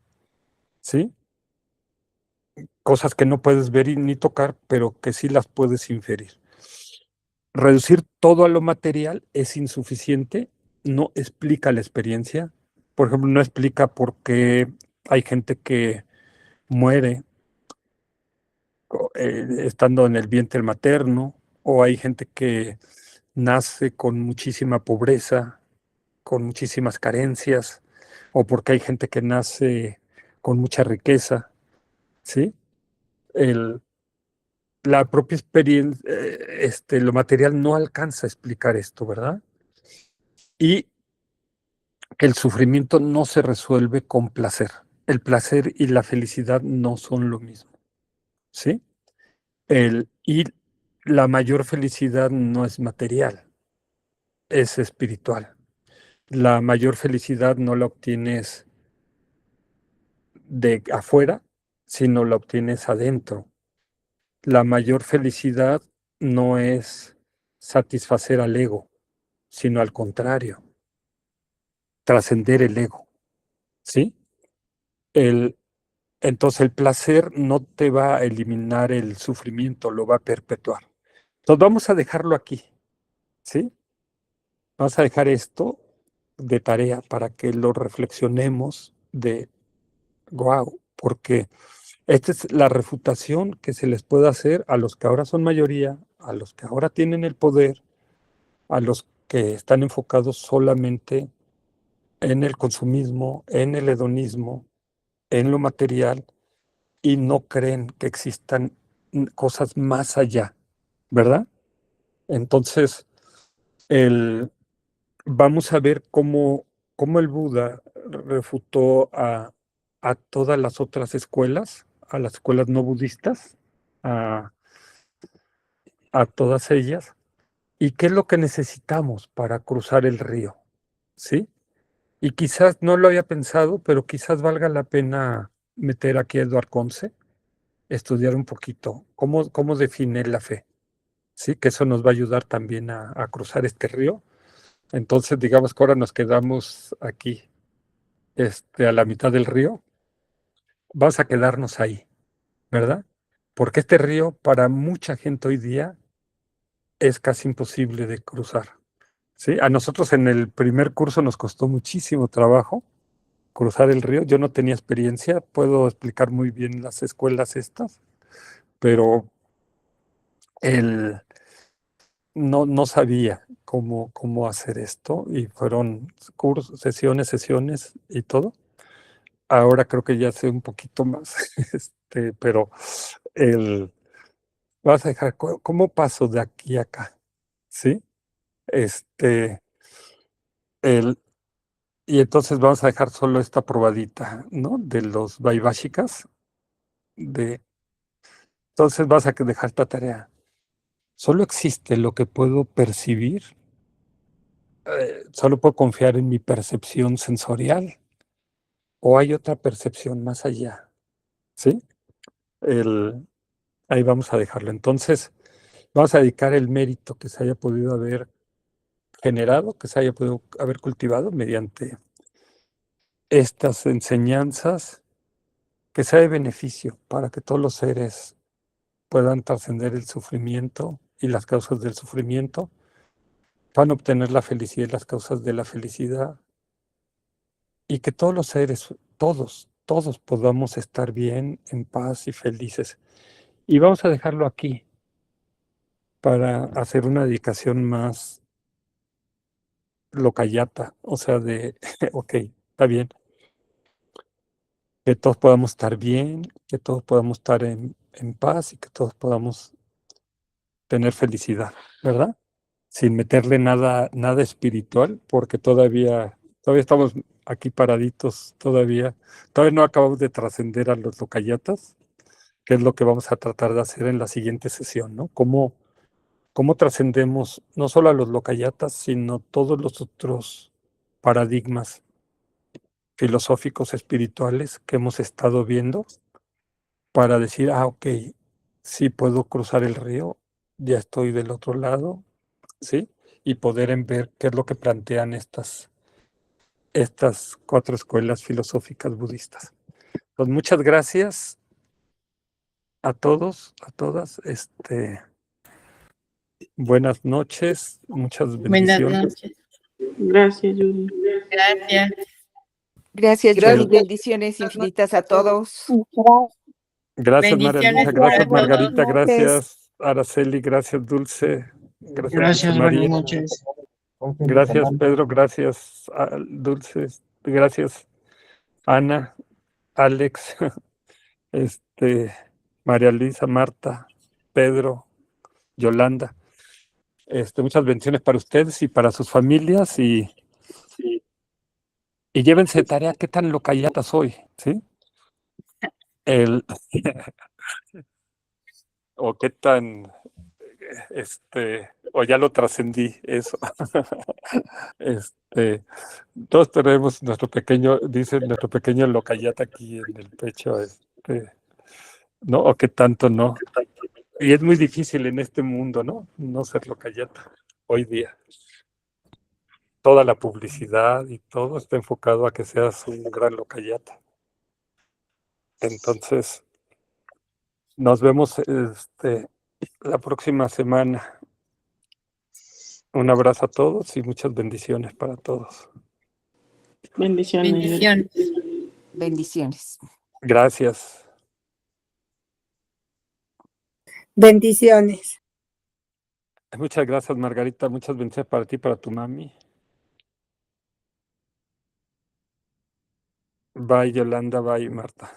¿sí? Cosas que no puedes ver ni tocar, pero que sí las puedes inferir. Reducir todo a lo material es insuficiente, no explica la experiencia. Por ejemplo, no explica por qué hay gente que muere estando en el vientre materno, o hay gente que nace con muchísima pobreza, con muchísimas carencias, o porque hay gente que nace con mucha riqueza, ¿sí? El, la propia experiencia, lo material no alcanza a explicar esto, ¿verdad? Y que el sufrimiento no se resuelve con placer. El placer y la felicidad no son lo mismo, ¿sí? Y la mayor felicidad no es material, es espiritual. La mayor felicidad no la obtienes de afuera, sino la obtienes adentro. La mayor felicidad no es satisfacer al ego, sino al contrario, trascender el ego, ¿sí? El, entonces el placer no te va a eliminar el sufrimiento, lo va a perpetuar. Entonces vamos a dejarlo aquí, ¿sí? Vamos a dejar esto de tarea para que lo reflexionemos de, wow, porque esta es la refutación que se les puede hacer a los que ahora son mayoría, a los que ahora tienen el poder, a los que están enfocados solamente en el consumismo, en el hedonismo, en lo material y no creen que existan cosas más allá, ¿verdad? Entonces, el, vamos a ver cómo el Buda refutó a todas las otras escuelas, a las escuelas no budistas, a, a todas ellas, y qué es lo que necesitamos para cruzar el río, ¿sí? Y quizás no lo había pensado, pero quizás valga la pena meter aquí a Eduard Conce, estudiar un poquito cómo define la fe, ¿sí? Que eso nos va a ayudar también a cruzar este río. Entonces, digamos que ahora nos quedamos aquí, a la mitad del río, vamos a quedarnos ahí, ¿verdad? Porque este río para mucha gente hoy día es casi imposible de cruzar, ¿sí? A nosotros en el primer curso nos costó muchísimo trabajo cruzar el río. Yo no tenía experiencia, puedo explicar muy bien las escuelas estas, pero no sabía cómo hacer esto y fueron cursos, sesiones y todo. Ahora creo que ya sé un poquito más, pero el, vas a dejar, ¿cómo paso de aquí a acá? ¿Sí? Este, el, y entonces vamos a dejar solo esta probadita, ¿no? De los Vaibhashikas. Entonces vas a dejar esta tarea. Solo existe lo que puedo percibir, solo puedo confiar en mi percepción sensorial, o hay otra percepción más allá, ¿sí? El, ahí vamos a dejarlo. Entonces, vamos a dedicar el mérito que se haya podido haber generado, que se haya podido haber cultivado mediante estas enseñanzas, que sea de beneficio para que todos los seres puedan trascender el sufrimiento y las causas del sufrimiento, puedan obtener la felicidad y las causas de la felicidad, y que todos los seres, todos podamos estar bien, en paz y felices. Y vamos a dejarlo aquí para hacer una dedicación más locayata, o sea, ok, está bien, que todos podamos estar bien, que todos podamos estar en paz y que todos podamos tener felicidad, ¿verdad? Sin meterle nada espiritual, porque todavía estamos aquí paraditos, todavía no acabamos de trascender a los locayatas, que es lo que vamos a tratar de hacer en la siguiente sesión, ¿no? ¿Cómo trascendemos no solo a los locayatas, sino todos los otros paradigmas filosóficos espirituales que hemos estado viendo para decir, ok, sí puedo cruzar el río, ya estoy del otro lado, ¿sí? Y poder ver qué es lo que plantean estas 4 escuelas filosóficas budistas. Pues muchas gracias a todos, a todas. Buenas noches, muchas Buenas bendiciones. noches. Gracias, Judy. Gracias. Gracias, Judy. El- Bendiciones infinitas a todos. Gracias, María Bendiciones Luisa, para gracias, todos. Margarita, gracias, Araceli, gracias, Dulce, gracias, Dulce Gracias, María. buenas noches. Gracias, Pedro, gracias, Dulce, gracias, Ana, Alex, este, María Luisa, Marta, Pedro, Yolanda. Muchas bendiciones para ustedes y para sus familias y llévense de tarea qué tan locayata soy, ¿sí? El, o qué tan, o ya lo trascendí, eso. Este, todos tenemos nuestro pequeño locayata aquí en el pecho, ¿no? O qué tanto no. Y es muy difícil en este mundo, ¿no? No ser locayata hoy día. Toda la publicidad y todo está enfocado a que seas un gran locayata. Entonces, nos vemos la próxima semana. Un abrazo a todos y muchas bendiciones para todos. Bendiciones. Bendiciones. Bendiciones. Gracias. Bendiciones. Muchas gracias, Margarita. Muchas bendiciones para ti y para tu mami. Bye, Yolanda. Bye, Marta.